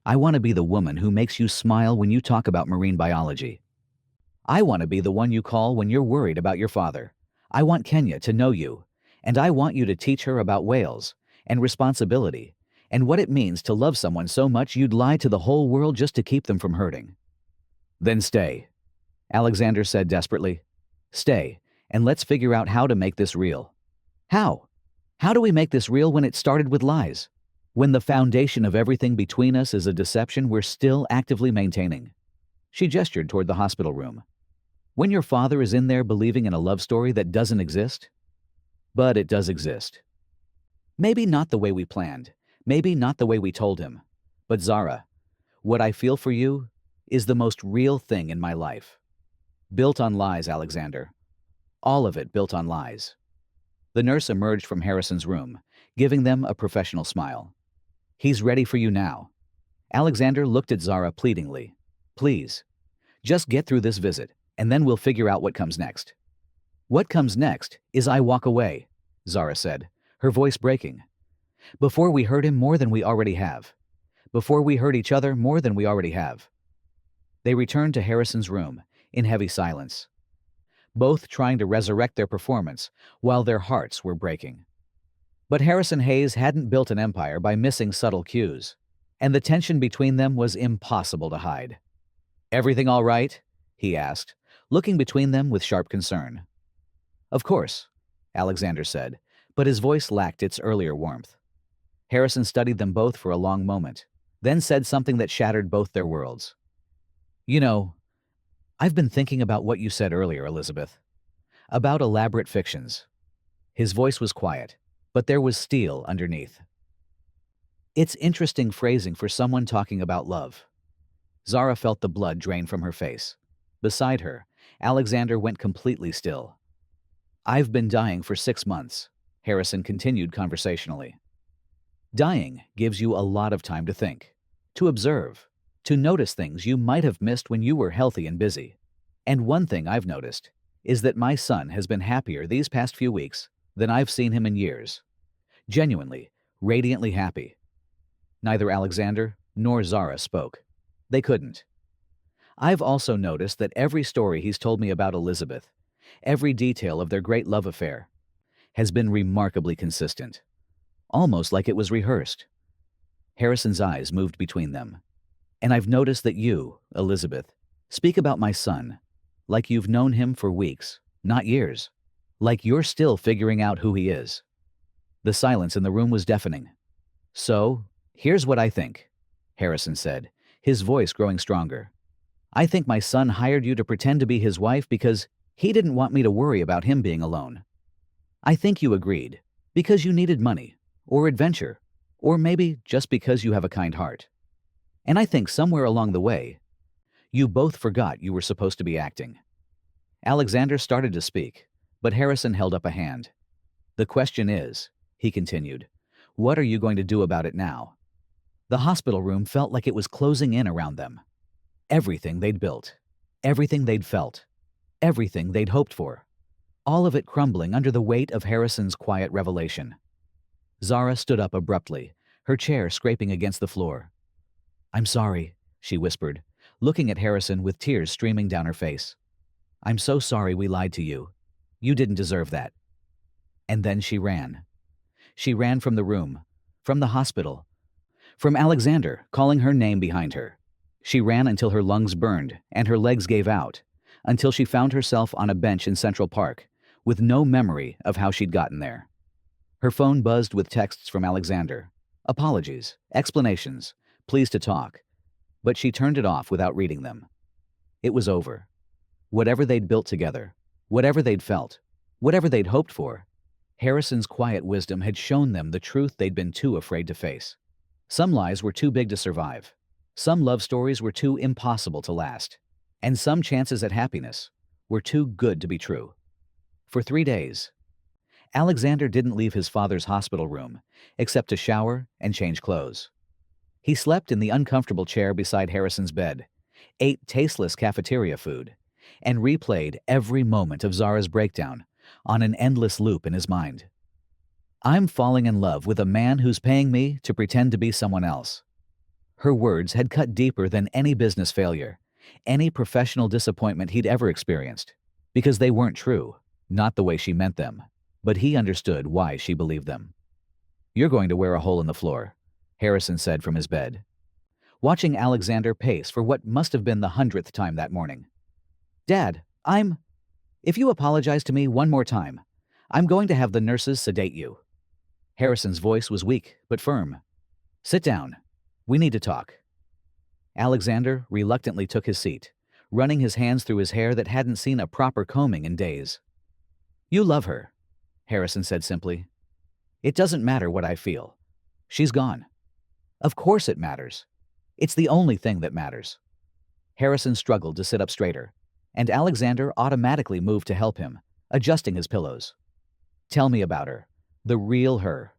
I want to be the woman who makes you smile when you talk about marine biology. I want to be the one you call when you're worried about your father. I want Kenya to know you, and I want you to teach her about whales and responsibility and what it means to love someone so much you'd lie to the whole world just to keep them from hurting. Then stay, Alexander said desperately. Stay, and let's figure out how to make this real. How? How do we make this real when it started with lies? When the foundation of everything between us is a deception we're still actively maintaining. She gestured toward the hospital room. When your father is in there believing in a love story that doesn't exist? But it does exist. Maybe not the way we planned, maybe not the way we told him. But Zara, what I feel for you is the most real thing in my life. Built on lies, Alexander. All of it built on lies. The nurse emerged from Harrison's room, giving them a professional smile. He's ready for you now. Alexander looked at Zara pleadingly. Please, just get through this visit, and then we'll figure out what comes next. What comes next is I walk away, Zara said, her voice breaking. Before we hurt him more than we already have. Before we hurt each other more than we already have. They returned to Harrison's room, in heavy silence. Both trying to resurrect their performance, while their hearts were breaking. But Harrison Hayes hadn't built an empire by missing subtle cues, and the tension between them was impossible to hide. Everything all right? He asked, looking between them with sharp concern. Of course, Alexander said, but his voice lacked its earlier warmth. Harrison studied them both for a long moment, then said something that shattered both their worlds. You know, I've been thinking about what you said earlier, Elizabeth. About elaborate fictions. His voice was quiet, but there was steel underneath. It's interesting phrasing for someone talking about love. Zara felt the blood drain from her face. Beside her, Alexander went completely still. I've been dying for 6 months, Harrison continued conversationally. Dying gives you a lot of time to think, to observe, to notice things you might have missed when you were healthy and busy. And one thing I've noticed is that my son has been happier these past few weeks than I've seen him in years. Genuinely, radiantly happy. Neither Alexander nor Zara spoke. They couldn't. I've also noticed that every story he's told me about Elizabeth, every detail of their great love affair, has been remarkably consistent. Almost like it was rehearsed. Harrison's eyes moved between them. And I've noticed that you, Elizabeth, speak about my son like you've known him for weeks, not years. Like you're still figuring out who he is. The silence in the room was deafening. So, here's what I think, Harrison said, his voice growing stronger. I think my son hired you to pretend to be his wife because he didn't want me to worry about him being alone. I think you agreed because you needed money, or adventure, or maybe just because you have a kind heart. And I think somewhere along the way, you both forgot you were supposed to be acting. Alexander started to speak, but Harrison held up a hand. The question is, he continued, what are you going to do about it now? The hospital room felt like it was closing in around them. Everything they'd built, everything they'd felt, everything they'd hoped for, all of it crumbling under the weight of Harrison's quiet revelation. Zara stood up abruptly, her chair scraping against the floor. I'm sorry, she whispered, looking at Harrison with tears streaming down her face. I'm so sorry we lied to you. You didn't deserve that. And then she ran. She ran from the room, from the hospital, from Alexander calling her name behind her. She ran until her lungs burned and her legs gave out, until she found herself on a bench in Central Park, with no memory of how she'd gotten there. Her phone buzzed with texts from Alexander. Apologies, explanations, pleas to talk. But she turned it off without reading them. It was over. Whatever they'd built together, whatever they'd felt, whatever they'd hoped for, Harrison's quiet wisdom had shown them the truth they'd been too afraid to face. Some lies were too big to survive. Some love stories were too impossible to last. And some chances at happiness were too good to be true. For 3 days, Alexander didn't leave his father's hospital room except to shower and change clothes. He slept in the uncomfortable chair beside Harrison's bed, ate tasteless cafeteria food, and replayed every moment of Zara's breakdown on an endless loop in his mind. I'm falling in love with a man who's paying me to pretend to be someone else. Her words had cut deeper than any business failure, any professional disappointment he'd ever experienced, because they weren't true, not the way she meant them, but he understood why she believed them. You're going to wear a hole in the floor, Harrison said from his bed, watching Alexander pace for what must have been the 100th time that morning. Dad, if you apologize to me one more time, I'm going to have the nurses sedate you. Harrison's voice was weak but firm. Sit down. We need to talk. Alexander reluctantly took his seat, running his hands through his hair that hadn't seen a proper combing in days. You love her, Harrison said simply. It doesn't matter what I feel. She's gone. Of course it matters. It's the only thing that matters. Harrison struggled to sit up straighter, and Alexander automatically moved to help him, adjusting his pillows. Tell me about her. The real her.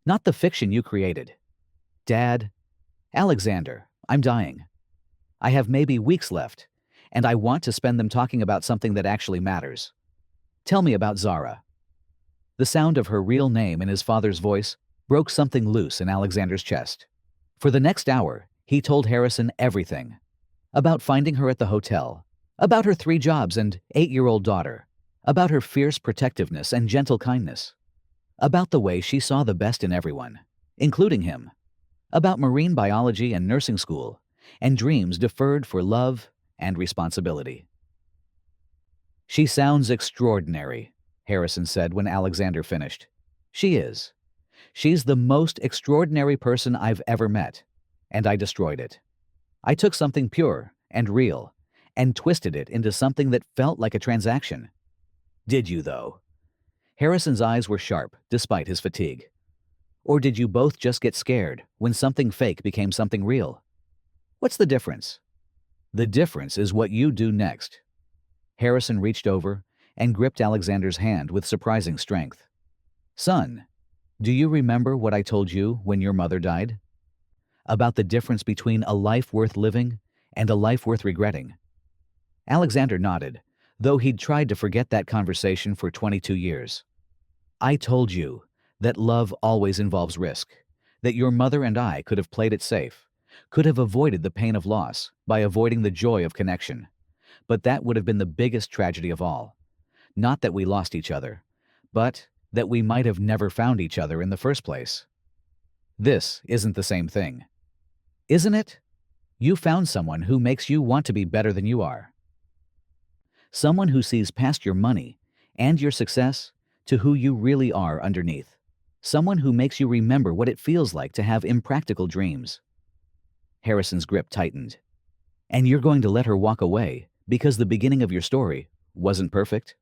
Not the fiction you created. Dad. Alexander, I'm dying. I have maybe weeks left, and I want to spend them talking about something that actually matters. Tell me about Zara. The sound of her real name in his father's voice broke something loose in Alexander's chest. For the next hour, he told Harrison everything. About finding her at the hotel, about her 3 jobs and 8-year-old daughter, about her fierce protectiveness and gentle kindness, about the way she saw the best in everyone, including him, about marine biology and nursing school, and dreams deferred for love and responsibility. She sounds extraordinary, Harrison said when Alexander finished. She is. She's the most extraordinary person I've ever met, and I destroyed it. I took something pure and real and twisted it into something that felt like a transaction. Did you, though? Harrison's eyes were sharp, despite his fatigue. Or did you both just get scared when something fake became something real? What's the difference? The difference is what you do next. Harrison reached over and gripped Alexander's hand with surprising strength. Son, do you remember what I told you when your mother died? About the difference between a life worth living and a life worth regretting. Alexander nodded, though he'd tried to forget that conversation for 22 years. I told you that love always involves risk, that your mother and I could have played it safe, could have avoided the pain of loss by avoiding the joy of connection. But that would have been the biggest tragedy of all. Not that we lost each other, but that we might have never found each other in the first place. This isn't the same thing. Isn't it? You found someone who makes you want to be better than you are. Someone who sees past your money and your success to who you really are underneath. Someone who makes you remember what it feels like to have impractical dreams. Harrison's grip tightened. And you're going to let her walk away because the beginning of your story wasn't perfect?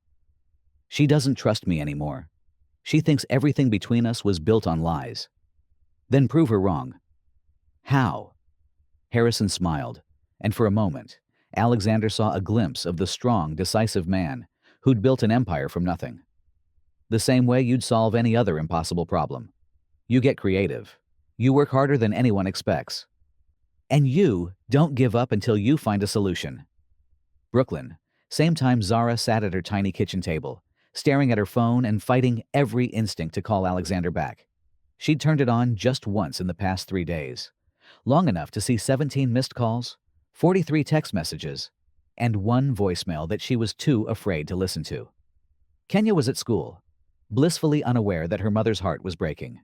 She doesn't trust me anymore. She thinks everything between us was built on lies. Then prove her wrong. How? Harrison smiled, and for a moment, Alexander saw a glimpse of the strong, decisive man who'd built an empire from nothing. The same way you'd solve any other impossible problem. You get creative. You work harder than anyone expects. And you don't give up until you find a solution. Brooklyn, same time Zara sat at her tiny kitchen table, staring at her phone and fighting every instinct to call Alexander back. She'd turned it on just once in the past 3 days, long enough to see 17 missed calls, 43 text messages, and 1 voicemail that she was too afraid to listen to. Kenya was at school, blissfully unaware that her mother's heart was breaking.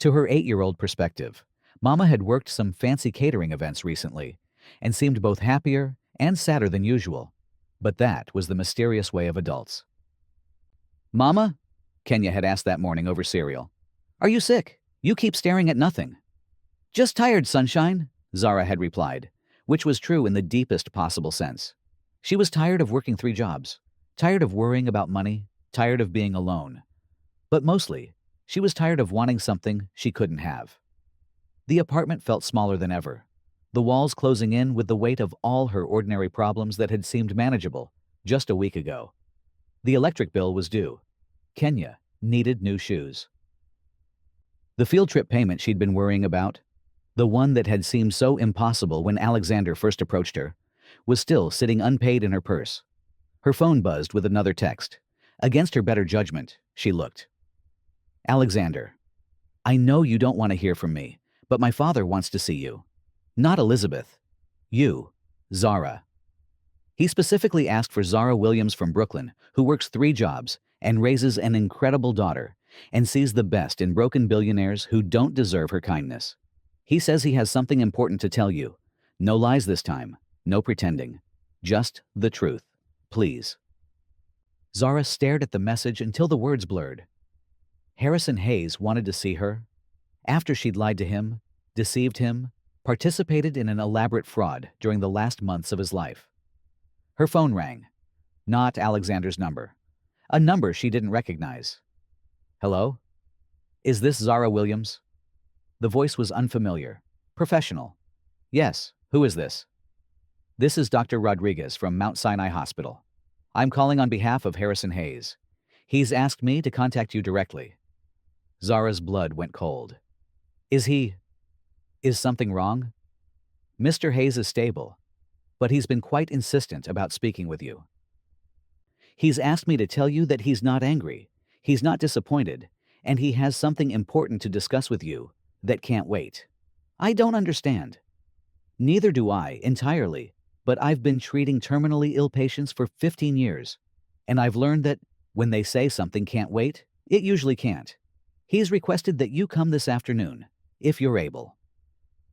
To her 8-year-old perspective, Mama had worked some fancy catering events recently and seemed both happier and sadder than usual, but that was the mysterious way of adults. Mama? Kenya had asked that morning over cereal. Are you sick? You keep staring at nothing. Just tired, sunshine, Zara had replied, which was true in the deepest possible sense. She was tired of working 3 jobs, tired of worrying about money, tired of being alone. But mostly, she was tired of wanting something she couldn't have. The apartment felt smaller than ever. the walls closing in with the weight of all her ordinary problems that had seemed manageable just a week ago. The electric bill was due. Kenya needed new shoes. The field trip payment she'd been worrying about, the one that had seemed so impossible when Alexander first approached her, was still sitting unpaid in her purse. Her phone buzzed with another text. Against her better judgment, she looked. Alexander, I know you don't want to hear from me, but my father wants to see you. Not Elizabeth. You, Zara. He specifically asked for Zara Williams from Brooklyn, who works 3 jobs and raises an incredible daughter and sees the best in broken billionaires who don't deserve her kindness. He says he has something important to tell you. No lies this time, no pretending. Just the truth. Please. Zara stared at the message until the words blurred. Harrison Hayes wanted to see her. After she'd lied to him, deceived him, participated in an elaborate fraud during the last months of his life. Her phone rang. Not Alexander's number. A number she didn't recognize. Hello? Is this Zara Williams? The voice was unfamiliar. Professional. Yes, who is this? This is Dr. Rodriguez from Mount Sinai Hospital. I'm calling on behalf of Harrison Hayes. He's asked me to contact you directly. Zara's blood went cold. Is something wrong? Mr. Hayes is stable, but he's been quite insistent about speaking with you. He's asked me to tell you that he's not angry, he's not disappointed, and he has something important to discuss with you that can't wait. I don't understand. Neither do I, entirely, but I've been treating terminally ill patients for 15 years, and I've learned that when they say something can't wait, it usually can't. He's requested that you come this afternoon, if you're able.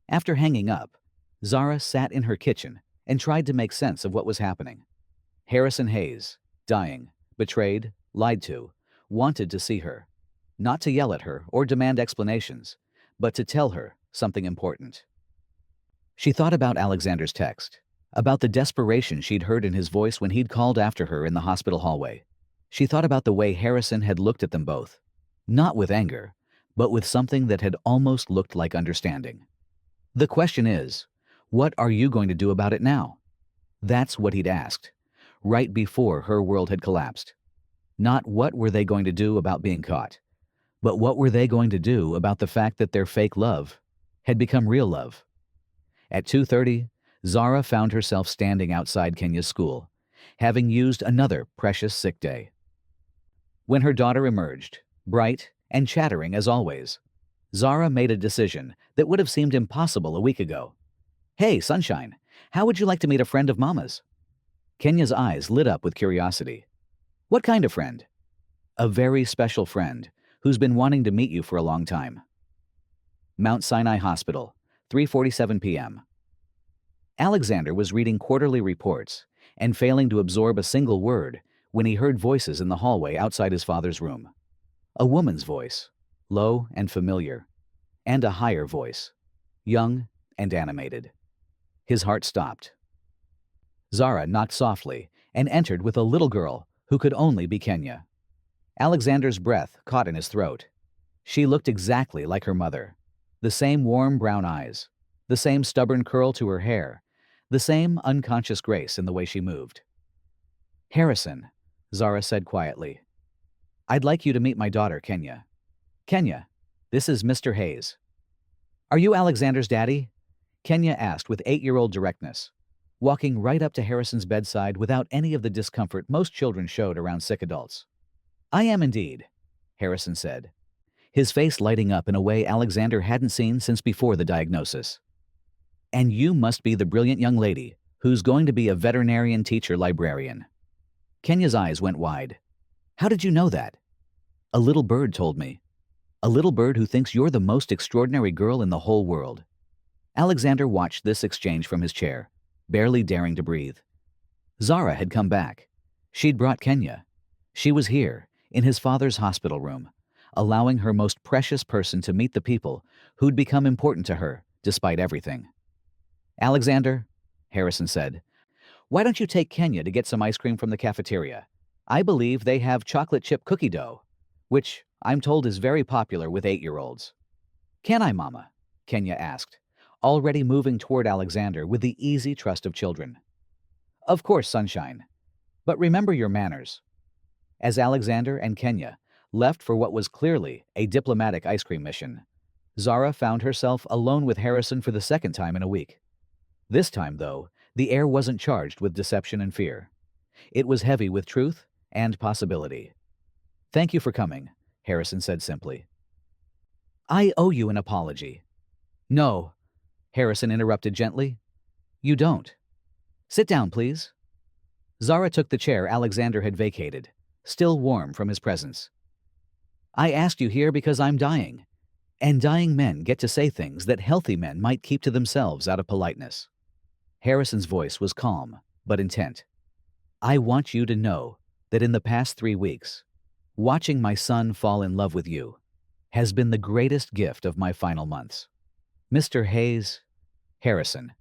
After hanging up, Zara sat in her kitchen and tried to make sense of what was happening. Harrison Hayes, dying, betrayed, lied to, wanted to see her. Not to yell at her or demand explanations, but to tell her something important. She thought about Alexander's text, about the desperation she'd heard in his voice when he'd called after her in the hospital hallway. She thought about the way Harrison had looked at them both, not with anger, but with something that had almost looked like understanding. The question is, what are you going to do about it now? That's what he'd asked, right before her world had collapsed. Not what were they going to do about being caught, but what were they going to do about the fact that their fake love had become real love. At 2:30, Zara found herself standing outside Kenya's school, having used another precious sick day. When her daughter emerged, bright and chattering as always, Zara made a decision that would have seemed impossible a week ago. Hey, sunshine, how would you like to meet a friend of Mama's? Kenya's eyes lit up with curiosity. What kind of friend? A very special friend who's been wanting to meet you for a long time. Mount Sinai Hospital, 3:47 p.m. Alexander was reading quarterly reports and failing to absorb a single word when he heard voices in the hallway outside his father's room. A woman's voice, low and familiar, and a higher voice, young and animated. His heart stopped. Zara knocked softly and entered with a little girl who could only be Kenya. Alexander's breath caught in his throat. She looked exactly like her mother. The same warm brown eyes, the same stubborn curl to her hair, the same unconscious grace in the way she moved. Harrison, Zara said quietly. I'd like you to meet my daughter, Kenya. Kenya, this is Mr. Hayes. Are you Alexander's daddy? Kenya asked with 8-year-old directness, walking right up to Harrison's bedside without any of the discomfort most children showed around sick adults. I am indeed, Harrison said, his face lighting up in a way Alexander hadn't seen since before the diagnosis. And you must be the brilliant young lady who's going to be a veterinarian teacher librarian. Kenya's eyes went wide. How did you know that? A little bird told me. A little bird who thinks you're the most extraordinary girl in the whole world. Alexander watched this exchange from his chair, barely daring to breathe. Zara had come back. She'd brought Kenya. She was here, in his father's hospital room, allowing her most precious person to meet the people who'd become important to her, despite everything. Alexander, Harrison said, why don't you take Kenya to get some ice cream from the cafeteria? I believe they have chocolate chip cookie dough, which I'm told is very popular with 8-year-olds. Can I, Mama? Kenya asked, already moving toward Alexander with the easy trust of children. "Of course, sunshine. But remember your manners." As Alexander and Kenya left for what was clearly a diplomatic ice cream mission, Zara found herself alone with Harrison for the second time in a week. This time, though, the air wasn't charged with deception and fear. It was heavy with truth and possibility. "Thank you for coming," Harrison said simply. "I owe you an apology." "No," Harrison interrupted gently. "You don't. Sit down, please." Zara took the chair Alexander had vacated, still warm from his presence. "I asked you here because I'm dying, and dying men get to say things that healthy men might keep to themselves out of politeness." Harrison's voice was calm, but intent. "I want you to know that in the past 3 weeks, watching my son fall in love with you has been the greatest gift of my final months. Mr. Hayes, Harrison,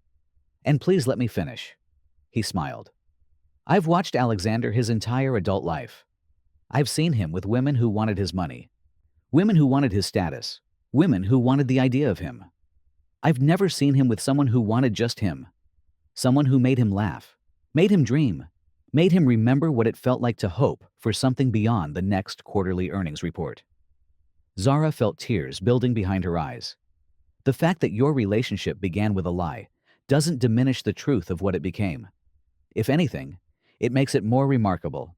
and please let me finish." He smiled. "I've watched Alexander his entire adult life. I've seen him with women who wanted his money, women who wanted his status, women who wanted the idea of him. I've never seen him with someone who wanted just him, someone who made him laugh, made him dream, made him remember what it felt like to hope for something beyond the next quarterly earnings report." Zara felt tears building behind her eyes. The fact that your relationship began with a lie doesn't diminish the truth of what it became. If anything, it makes it more remarkable.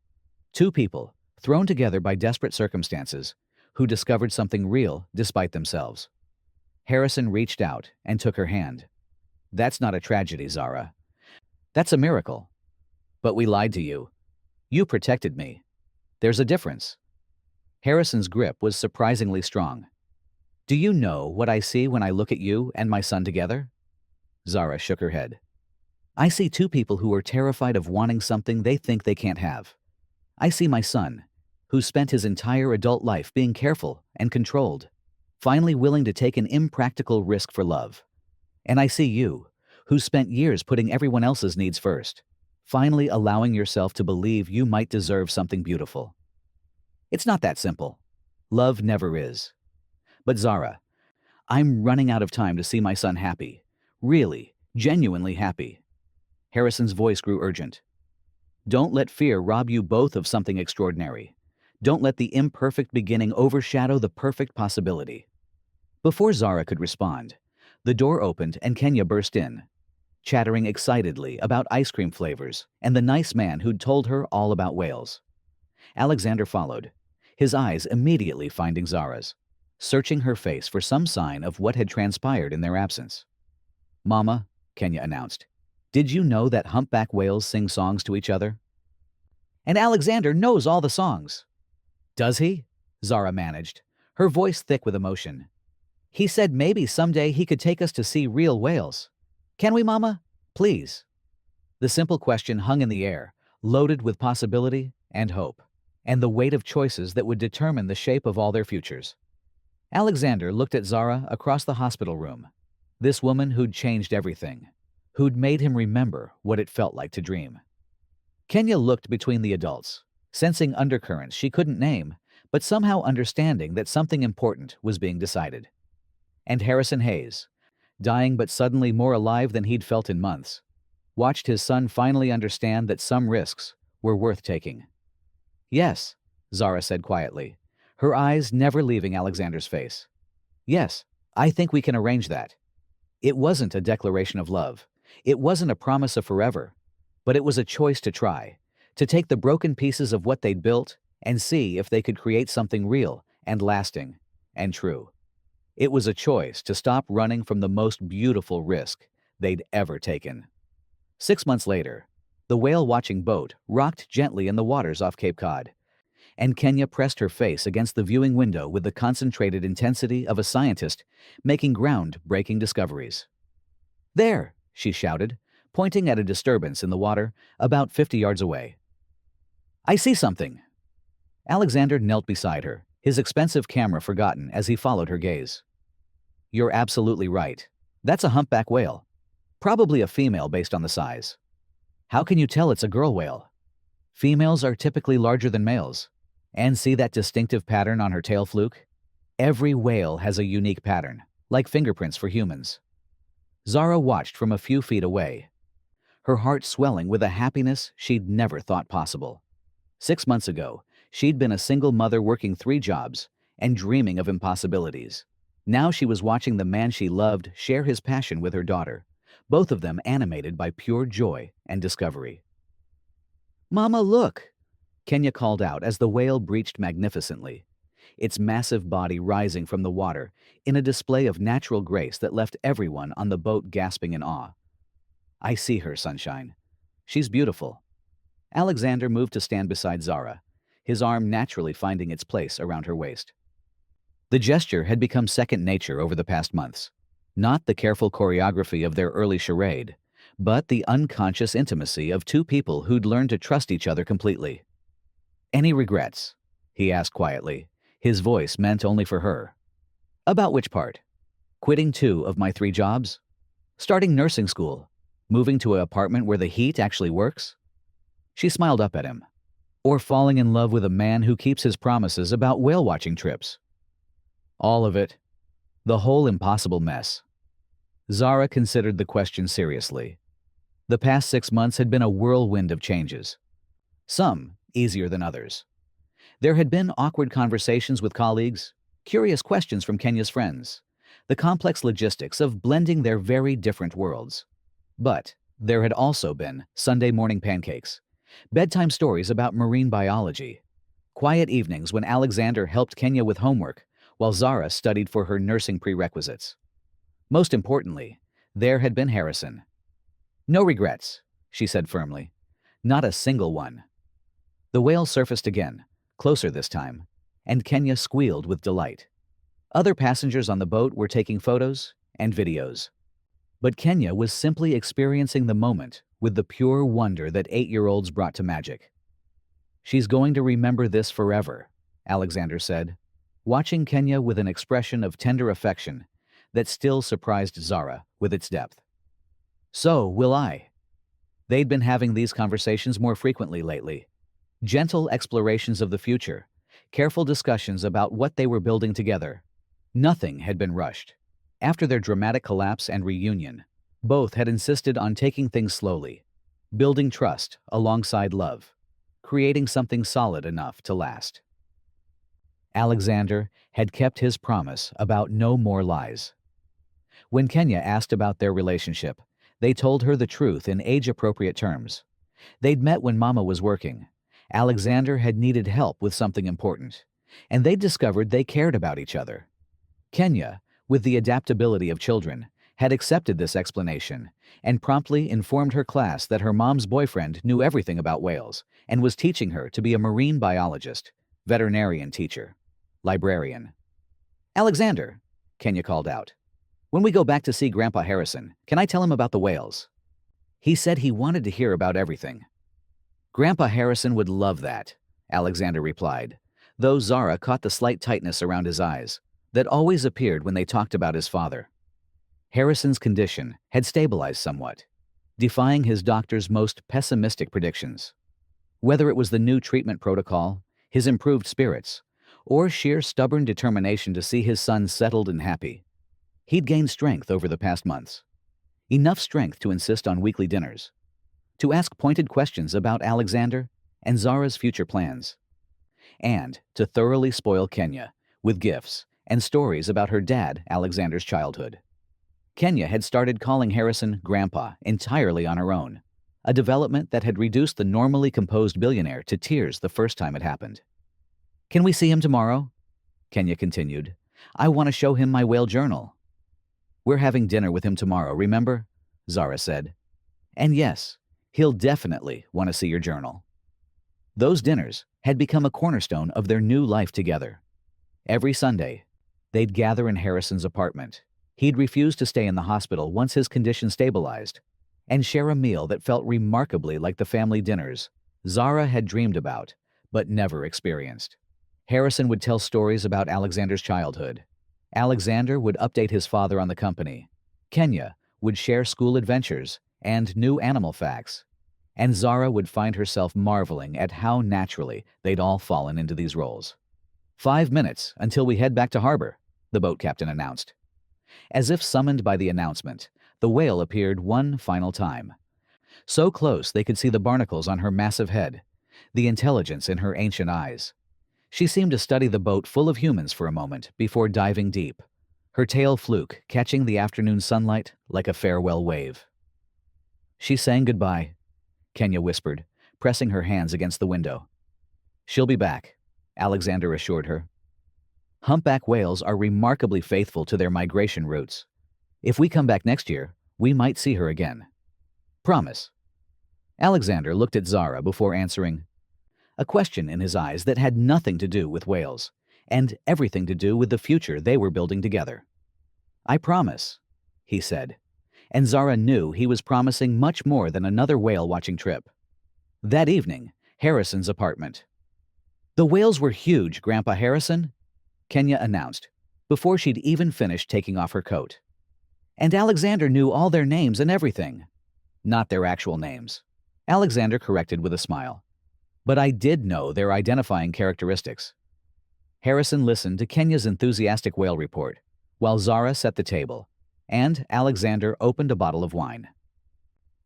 Two people, thrown together by desperate circumstances, who discovered something real despite themselves. Harrison reached out and took her hand. "That's not a tragedy, Zara. That's a miracle. But we lied to you. You protected me. There's a difference." Harrison's grip was surprisingly strong. "Do you know what I see when I look at you and my son together?" Zara shook her head. "I see two people who are terrified of wanting something they think they can't have. I see my son, who spent his entire adult life being careful and controlled, finally willing to take an impractical risk for love. And I see you, who spent years putting everyone else's needs first, finally allowing yourself to believe you might deserve something beautiful. It's not that simple. Love never is. But Zara, I'm running out of time to see my son happy. Really, genuinely happy." Harrison's voice grew urgent. "Don't let fear rob you both of something extraordinary. Don't let the imperfect beginning overshadow the perfect possibility." Before Zara could respond, the door opened and Kenya burst in, chattering excitedly about ice cream flavors and the nice man who'd told her all about whales. Alexander followed, his eyes immediately finding Zara's, searching her face for some sign of what had transpired in their absence. "Mama," Kenya announced, "did you know that humpback whales sing songs to each other?" "And Alexander knows all the songs." "Does he?" Zara managed, her voice thick with emotion. "He said maybe someday he could take us to see real whales. Can we, Mama? Please." The simple question hung in the air, loaded with possibility and hope, and the weight of choices that would determine the shape of all their futures. Alexander looked at Zara across the hospital room, this woman who'd changed everything, who'd made him remember what it felt like to dream. Kenya looked between the adults, sensing undercurrents she couldn't name, but somehow understanding that something important was being decided. And Harrison Hayes, dying but suddenly more alive than he'd felt in months, watched his son finally understand that some risks were worth taking. "Yes," Zara said quietly, her eyes never leaving Alexander's face. "Yes, I think we can arrange that." It wasn't a declaration of love. It wasn't a promise of forever. But it was a choice to try, to take the broken pieces of what they'd built and see if they could create something real and lasting and true. It was a choice to stop running from the most beautiful risk they'd ever taken. 6 months later, the whale-watching boat rocked gently in the waters off Cape Cod, and Kenya pressed her face against the viewing window with the concentrated intensity of a scientist making ground-breaking discoveries. "There!" she shouted, pointing at a disturbance in the water about 50 yards away. "I see something." Alexander knelt beside her, his expensive camera forgotten as he followed her gaze. "You're absolutely right. That's a humpback whale. Probably a female based on the size." "How can you tell it's a girl whale?" "Females are typically larger than males. And see that distinctive pattern on her tail fluke? Every whale has a unique pattern, like fingerprints for humans." Zara watched from a few feet away, her heart swelling with a happiness she'd never thought possible. 6 months ago, she'd been a single mother working 3 jobs and dreaming of impossibilities. Now she was watching the man she loved share his passion with her daughter, both of them animated by pure joy and discovery. "Mama, look!" Kenya called out as the whale breached magnificently, its massive body rising from the water in a display of natural grace that left everyone on the boat gasping in awe. "I see her, Sunshine. She's beautiful." Alexander moved to stand beside Zara, his arm naturally finding its place around her waist. The gesture had become second nature over the past months. Not the careful choreography of their early charade, but the unconscious intimacy of two people who'd learned to trust each other completely. "Any regrets?" he asked quietly, his voice meant only for her. "About which part? Quitting 2 of my 3 jobs? Starting nursing school? Moving to an apartment where the heat actually works?" She smiled up at him. "Or falling in love with a man who keeps his promises about whale-watching trips?" "All of it. The whole impossible mess." Zara considered the question seriously. The past 6 months had been a whirlwind of changes. Some easier than others. There had been awkward conversations with colleagues, curious questions from Kenya's friends, the complex logistics of blending their very different worlds. But there had also been Sunday morning pancakes, bedtime stories about marine biology, quiet evenings when Alexander helped Kenya with homework while Zara studied for her nursing prerequisites. Most importantly, there had been Harrison. "No regrets," she said firmly. "Not a single one." The whale surfaced again, closer this time, and Kenya squealed with delight. Other passengers on the boat were taking photos and videos. But Kenya was simply experiencing the moment with the pure wonder that 8-year-olds brought to magic. "She's going to remember this forever," Alexander said, watching Kenya with an expression of tender affection that still surprised Zara with its depth. "So will I." They'd been having these conversations more frequently lately. Gentle explorations of the future, careful discussions about what they were building together. Nothing had been rushed. After their dramatic collapse and reunion, both had insisted on taking things slowly, building trust alongside love, creating something solid enough to last. Alexander had kept his promise about no more lies. When Kenya asked about their relationship, they told her the truth in age-appropriate terms. They'd met when Mama was working. Alexander had needed help with something important, and they'd discovered they cared about each other. Kenya, with the adaptability of children, had accepted this explanation and promptly informed her class that her mom's boyfriend knew everything about whales and was teaching her to be a marine biologist, veterinarian teacher, librarian. "Alexander," Kenya called out, "when we go back to see Grandpa Harrison, can I tell him about the whales?" He said he wanted to hear about everything. "Grandpa Harrison would love that," Alexander replied, though Zara caught the slight tightness around his eyes that always appeared when they talked about his father. Harrison's condition had stabilized somewhat, defying his doctor's most pessimistic predictions. Whether it was the new treatment protocol, his improved spirits, or sheer stubborn determination to see his son settled and happy, he'd gained strength over the past months. Enough strength to insist on weekly dinners, to ask pointed questions about Alexander and Zara's future plans, and to thoroughly spoil Kenya with gifts and stories about her dad, Alexander's childhood. Kenya had started calling Harrison Grandpa entirely on her own, a development that had reduced the normally composed billionaire to tears the first time it happened. "Can we see him tomorrow?" Kenya continued. "I want to show him my whale journal." "We're having dinner with him tomorrow, remember?" Zara said. "And yes, he'll definitely want to see your journal." Those dinners had become a cornerstone of their new life together. Every Sunday, they'd gather in Harrison's apartment. He'd refuse to stay in the hospital once his condition stabilized, and share a meal that felt remarkably like the family dinners Zara had dreamed about, but never experienced. Harrison would tell stories about Alexander's childhood. Alexander would update his father on the company. Kenya would share school adventures and new animal facts. And Zara would find herself marveling at how naturally they'd all fallen into these roles. 5 minutes until we head back to harbor," the boat captain announced. As if summoned by the announcement, The whale appeared one final time. So close they could see the barnacles on her massive head, the intelligence in her ancient eyes. She seemed to study the boat full of humans for a moment before diving deep, her tail fluke catching the afternoon sunlight like a farewell wave. "She's saying goodbye," Kenya whispered, pressing her hands against the window. "She'll be back," Alexander assured her. Humpback whales are remarkably faithful to their migration routes. If we come back next year, we might see her again. Promise. Alexander looked at Zara before answering, a question in his eyes that had nothing to do with whales, and everything to do with the future they were building together. "I promise," he said, and Zara knew he was promising much more than another whale-watching trip. That evening, Harrison's apartment. "The whales were huge, Grandpa Harrison," Kenya announced, before she'd even finished taking off her coat. "And Alexander knew all their names and everything." "Not their actual names," Alexander corrected with a smile. "But I did know their identifying characteristics." Harrison listened to Kenya's enthusiastic whale report, while Zara set the table, and Alexander opened a bottle of wine.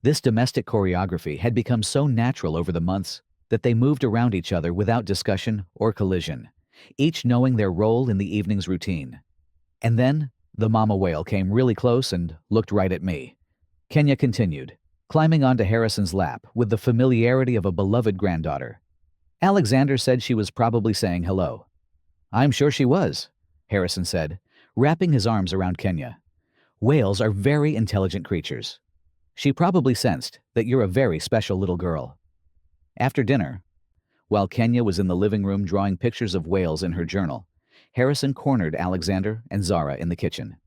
This domestic choreography had become so natural over the months that they moved around each other without discussion or collision, each knowing their role in the evening's routine. And then, the mama whale came really close and looked right at me. Kenya continued, climbing onto Harrison's lap with the familiarity of a beloved granddaughter. Alexander said she was probably saying hello. "I'm sure she was," Harrison said, wrapping his arms around Kenya. "Whales are very intelligent creatures. She probably sensed that you're a very special little girl." After dinner, while Kenya was in the living room drawing pictures of whales in her journal, Harrison cornered Alexander and Zara in the kitchen.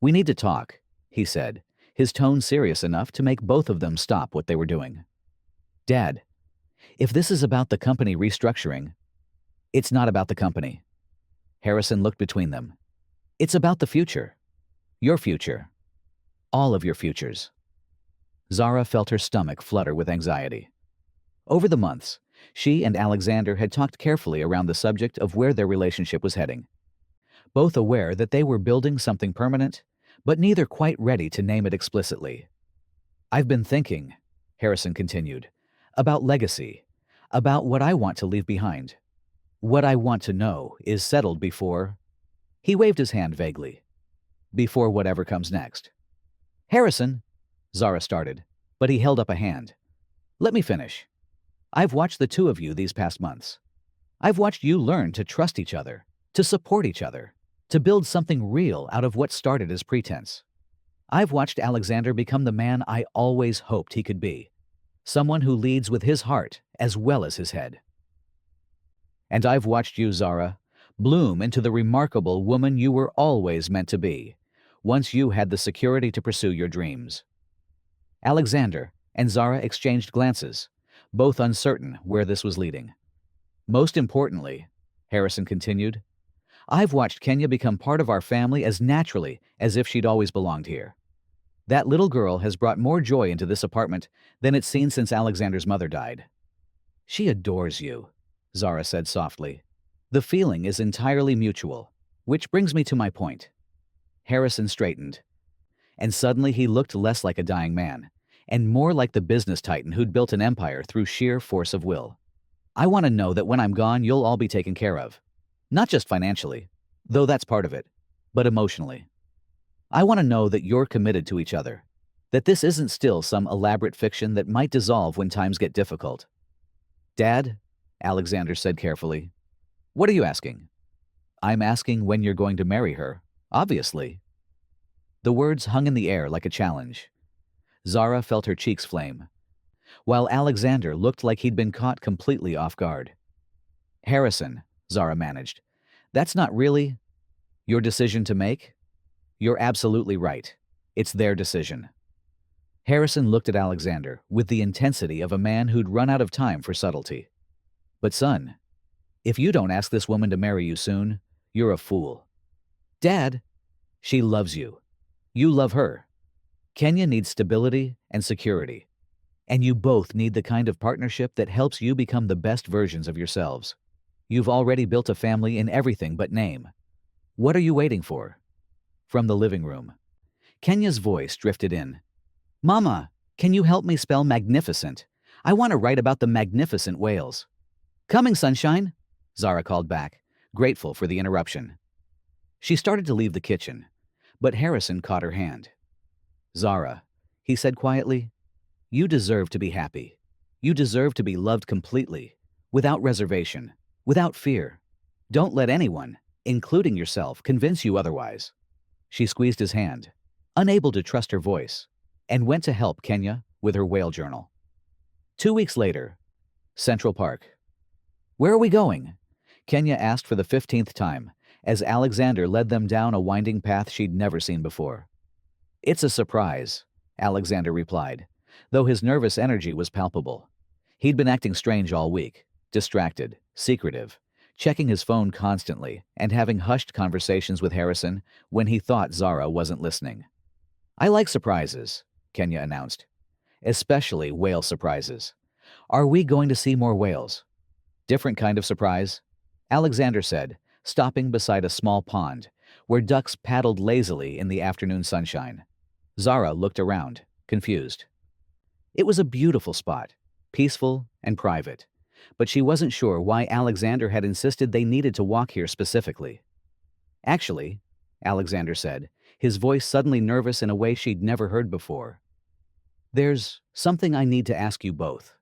"We need to talk," he said, his tone serious enough to make both of them stop what they were doing. "Dad, if this is about the company restructuring..." "It's not about the company." Harrison looked between them. "It's about the future. Your future. All of your futures." Zara felt her stomach flutter with anxiety. Over the months, she and Alexander had talked carefully around the subject of where their relationship was heading. Both aware that they were building something permanent, but neither quite ready to name it explicitly. "I've been thinking," Harrison continued, "about legacy, about what I want to leave behind. What I want to know is settled before..." He waved his hand vaguely. "Before whatever comes next." "Harrison," Zara started, but he held up a hand. "Let me finish. I've watched the two of you these past months. I've watched you learn to trust each other, to support each other, to build something real out of what started as pretense. I've watched Alexander become the man I always hoped he could be, someone who leads with his heart as well as his head. And I've watched you, Zara, bloom into the remarkable woman you were always meant to be, once you had the security to pursue your dreams." Alexander and Zara exchanged glances, both uncertain where this was leading. "Most importantly," Harrison continued, "I've watched Kenya become part of our family as naturally as if she'd always belonged here. That little girl has brought more joy into this apartment than it's seen since Alexander's mother died." "She adores you," Zara said softly. "The feeling is entirely mutual, which brings me to my point." Harrison straightened, and suddenly he looked less like a dying man, and more like the business titan who'd built an empire through sheer force of will. "I want to know that when I'm gone, you'll all be taken care of. Not just financially, though that's part of it, but emotionally. I want to know that you're committed to each other, that this isn't still some elaborate fiction that might dissolve when times get difficult." "Dad," Alexander said carefully, "what are you asking?" "I'm asking when you're going to marry her, obviously." The words hung in the air like a challenge. Zara felt her cheeks flame, while Alexander looked like he'd been caught completely off guard. "Harrison," Zara managed, "that's not really your decision to make. You're absolutely right. It's their decision." Harrison looked at Alexander with the intensity of a man who'd run out of time for subtlety. "But son, if you don't ask this woman to marry you soon, you're a fool." "Dad, she loves you. You love her. Kenya needs stability and security, and you both need the kind of partnership that helps you become the best versions of yourselves. You've already built a family in everything but name. What are you waiting for?" From the living room, Kenya's voice drifted in. Mama, can you help me spell magnificent? I want to write about the magnificent whales. Coming, sunshine, Zara called back, grateful for the interruption. She started to leave the kitchen, but Harrison caught her hand. Zara, he said quietly, you deserve to be happy. You deserve to be loved completely, without reservation, without fear. Don't let anyone, including yourself, convince you otherwise. She squeezed his hand, unable to trust her voice, and went to help Kenya with her whale journal. 2 weeks later, Central Park. Where are we going? Kenya asked for the 15th time, as Alexander led them down a winding path she'd never seen before. It's a surprise, Alexander replied, though his nervous energy was palpable. He'd been acting strange all week, distracted, secretive, checking his phone constantly and having hushed conversations with Harrison when he thought Zara wasn't listening. I like surprises, Kenya announced. Especially whale surprises. Are we going to see more whales? Different kind of surprise, Alexander said, stopping beside a small pond where ducks paddled lazily in the afternoon sunshine. Zara looked around, confused. It was a beautiful spot, peaceful and private, but she wasn't sure why Alexander had insisted they needed to walk here specifically. Actually, Alexander said, his voice suddenly nervous in a way she'd never heard before. There's something I need to ask you both.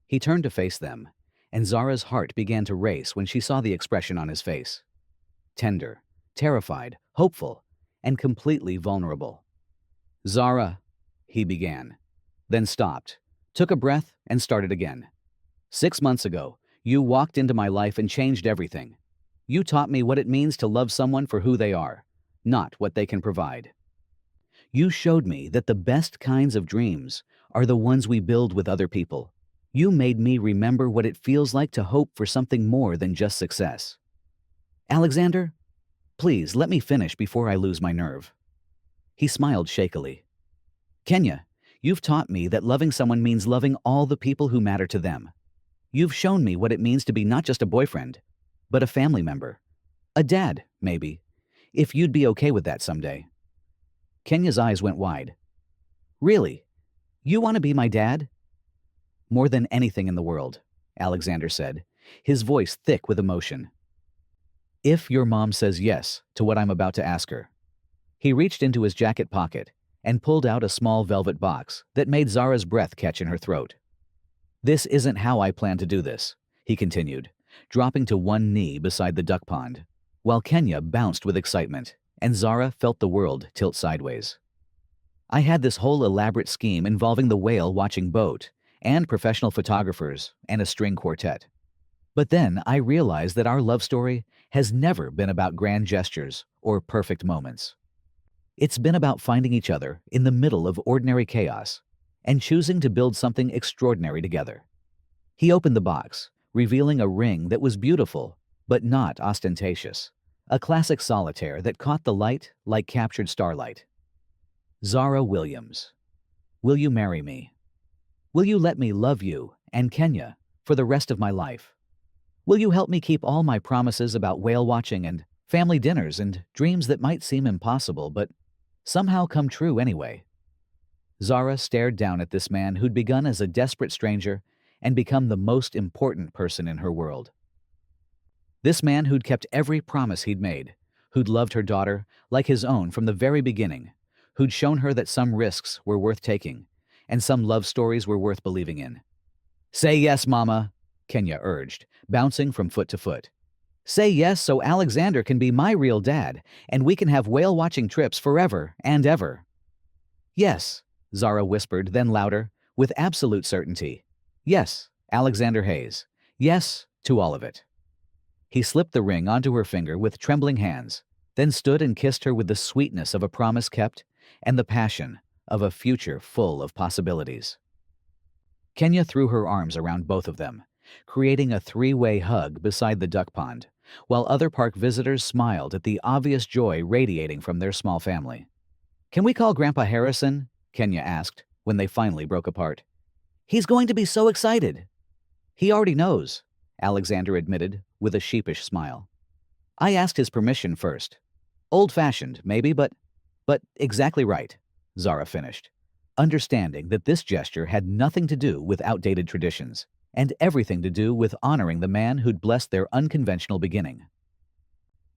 He turned to face them, and Zara's heart began to race when she saw the expression on his face. Tender, terrified, hopeful, and completely vulnerable. Zara, he began, then stopped, took a breath, and started again. 6 months ago, you walked into my life and changed everything. You taught me what it means to love someone for who they are, not what they can provide. You showed me that the best kinds of dreams are the ones we build with other people. You made me remember what it feels like to hope for something more than just success. Alexander, please let me finish before I lose my nerve. He smiled shakily. Kenya, you've taught me that loving someone means loving all the people who matter to them. You've shown me what it means to be not just a boyfriend, but a family member. A dad, maybe, if you'd be okay with that someday. Kenya's eyes went wide. Really? You want to be my dad? More than anything in the world, Alexander said, his voice thick with emotion. If your mom says yes to what I'm about to ask her. He reached into his jacket pocket and pulled out a small velvet box that made Zara's breath catch in her throat. This isn't how I plan to do this, he continued, dropping to one knee beside the duck pond, while Kenya bounced with excitement and Zara felt the world tilt sideways. I had this whole elaborate scheme involving the whale watching boat and professional photographers and a string quartet. But then I realized that our love story has never been about grand gestures or perfect moments. It's been about finding each other in the middle of ordinary chaos and choosing to build something extraordinary together. He opened the box, revealing a ring that was beautiful but not ostentatious, a classic solitaire that caught the light like captured starlight. Zara Williams, will you marry me? Will you let me love you and Kenya for the rest of my life? Will you help me keep all my promises about whale watching and family dinners and dreams that might seem impossible but somehow come true anyway? Zara stared down at this man who'd begun as a desperate stranger and become the most important person in her world. This man who'd kept every promise he'd made, who'd loved her daughter like his own from the very beginning, who'd shown her that some risks were worth taking and some love stories were worth believing in. Say yes, Mama, Kenya urged, bouncing from foot to foot. Say yes so Alexander can be my real dad and we can have whale-watching trips forever and ever. Yes, Zara whispered, then louder, with absolute certainty. Yes, Alexander Hayes. Yes, to all of it. He slipped the ring onto her finger with trembling hands, then stood and kissed her with the sweetness of a promise kept and the passion of a future full of possibilities. Kenya threw her arms around both of them, creating a three-way hug beside the duck pond, while other park visitors smiled at the obvious joy radiating from their small family. Can we call Grandpa Harrison? Kenya asked when they finally broke apart. He's going to be so excited. He already knows, Alexander admitted with a sheepish smile. I asked his permission first. Old-fashioned, maybe, but But exactly right, Zara finished, understanding that this gesture had nothing to do with outdated traditions and everything to do with honoring the man who'd blessed their unconventional beginning.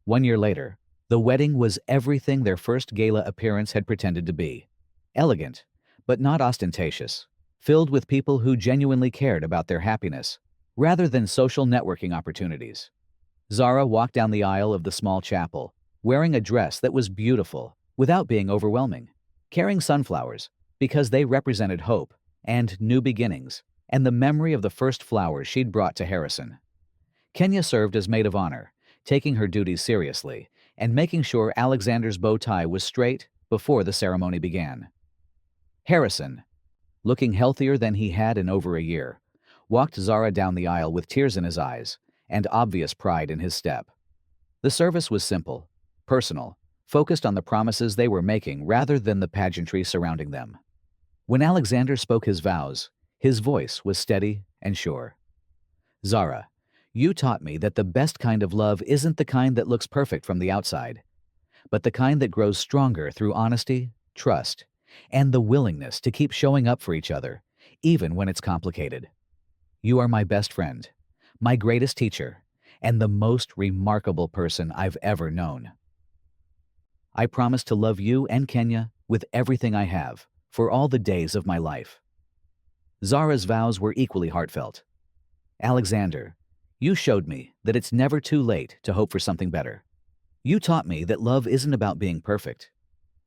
1 year later, the wedding was everything their first gala appearance had pretended to be. Elegant, but not ostentatious, filled with people who genuinely cared about their happiness, rather than social networking opportunities. Zara walked down the aisle of the small chapel, wearing a dress that was beautiful without being overwhelming, carrying sunflowers because they represented hope and new beginnings and the memory of the first flowers she'd brought to Harrison. Kenya served as maid of honor, taking her duties seriously and making sure Alexander's bow tie was straight before the ceremony began. Harrison, looking healthier than he had in over a year, walked Zara down the aisle with tears in his eyes and obvious pride in his step. The service was simple, personal, focused on the promises they were making rather than the pageantry surrounding them. When Alexander spoke his vows, his voice was steady and sure. Zara, you taught me that the best kind of love isn't the kind that looks perfect from the outside, but the kind that grows stronger through honesty, trust, and the willingness to keep showing up for each other, even when it's complicated. You are my best friend, my greatest teacher, and the most remarkable person I've ever known. I promise to love you and Kenya with everything I have, for all the days of my life. Zara's vows were equally heartfelt. Alexander, you showed me that it's never too late to hope for something better. You taught me that love isn't about being perfect,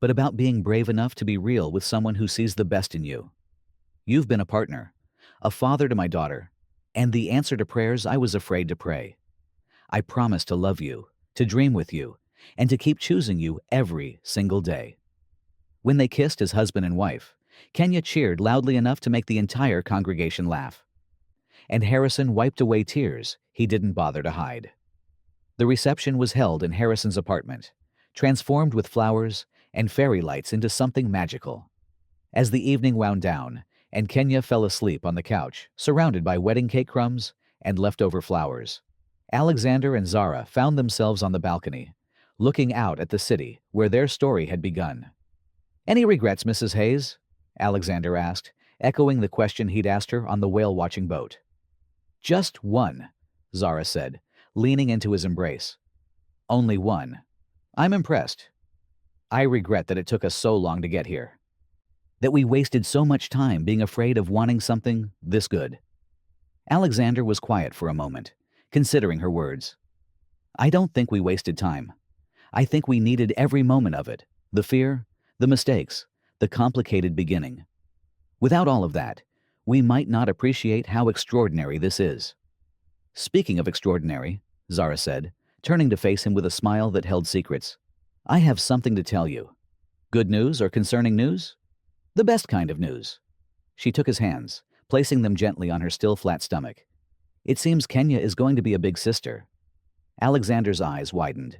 but about being brave enough to be real with someone who sees the best in you. You've been a partner, a father to my daughter, and the answer to prayers I was afraid to pray. I promise to love you, to dream with you, and to keep choosing you every single day. When they kissed as husband and wife, Kenya cheered loudly enough to make the entire congregation laugh. And Harrison wiped away tears he didn't bother to hide. The reception was held in Harrison's apartment, transformed with flowers and fairy lights into something magical. As the evening wound down, and Kenya fell asleep on the couch, surrounded by wedding cake crumbs and leftover flowers, Alexander and Zara found themselves on the balcony, looking out at the city where their story had begun. "Any regrets, Mrs. Hayes?" Alexander asked, echoing the question he'd asked her on the whale-watching boat. "Just one," Zara said, leaning into his embrace. "Only one. I'm impressed. I regret that it took us so long to get here. That we wasted so much time being afraid of wanting something this good." Alexander was quiet for a moment, considering her words. "I don't think we wasted time. I think we needed every moment of it, the fear, the mistakes, the complicated beginning. Without all of that, we might not appreciate how extraordinary this is." "Speaking of extraordinary," Zara said, turning to face him with a smile that held secrets, "I have something to tell you. Good news or concerning news? The best kind of news." She took his hands, placing them gently on her still flat stomach. "It seems Kenya is going to be a big sister." Alexander's eyes widened,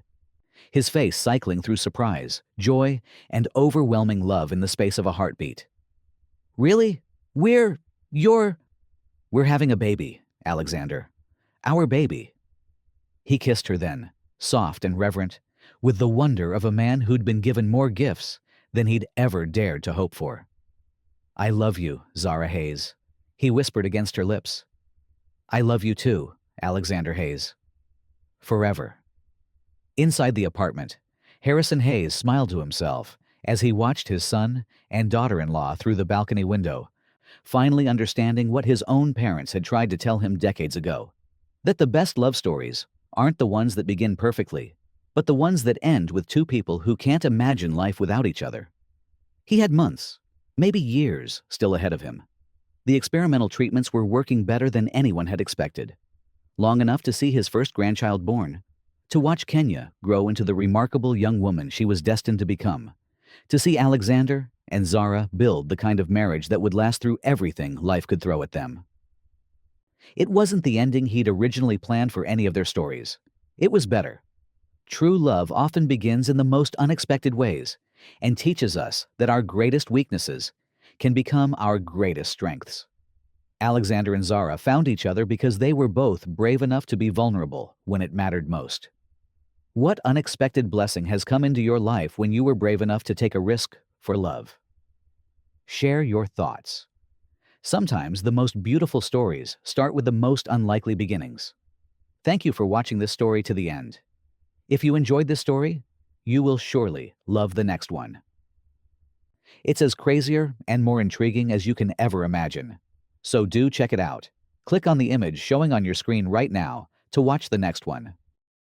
his face cycling through surprise, joy, and overwhelming love in the space of a heartbeat. "Really? We're having a baby, Alexander. Our baby." He kissed her then, soft and reverent, with the wonder of a man who'd been given more gifts than he'd ever dared to hope for. "I love you, Zara Hayes," he whispered against her lips. "I love you too, Alexander Hayes. Forever." Inside the apartment, Harrison Hayes smiled to himself as he watched his son and daughter-in-law through the balcony window, finally understanding what his own parents had tried to tell him decades ago. That the best love stories aren't the ones that begin perfectly, but the ones that end with two people who can't imagine life without each other. He had months, maybe years, still ahead of him. The experimental treatments were working better than anyone had expected. Long enough to see his first grandchild born, to watch Kenya grow into the remarkable young woman she was destined to become, to see Alexander and Zara build the kind of marriage that would last through everything life could throw at them. It wasn't the ending he'd originally planned for any of their stories. It was better. True love often begins in the most unexpected ways and teaches us that our greatest weaknesses can become our greatest strengths. Alexander and Zara found each other because they were both brave enough to be vulnerable when it mattered most. What unexpected blessing has come into your life when you were brave enough to take a risk for love? Share your thoughts. Sometimes the most beautiful stories start with the most unlikely beginnings. Thank you for watching this story to the end. If you enjoyed this story, you will surely love the next one. It's as crazier and more intriguing as you can ever imagine. So do check it out. Click on the image showing on your screen right now to watch the next one.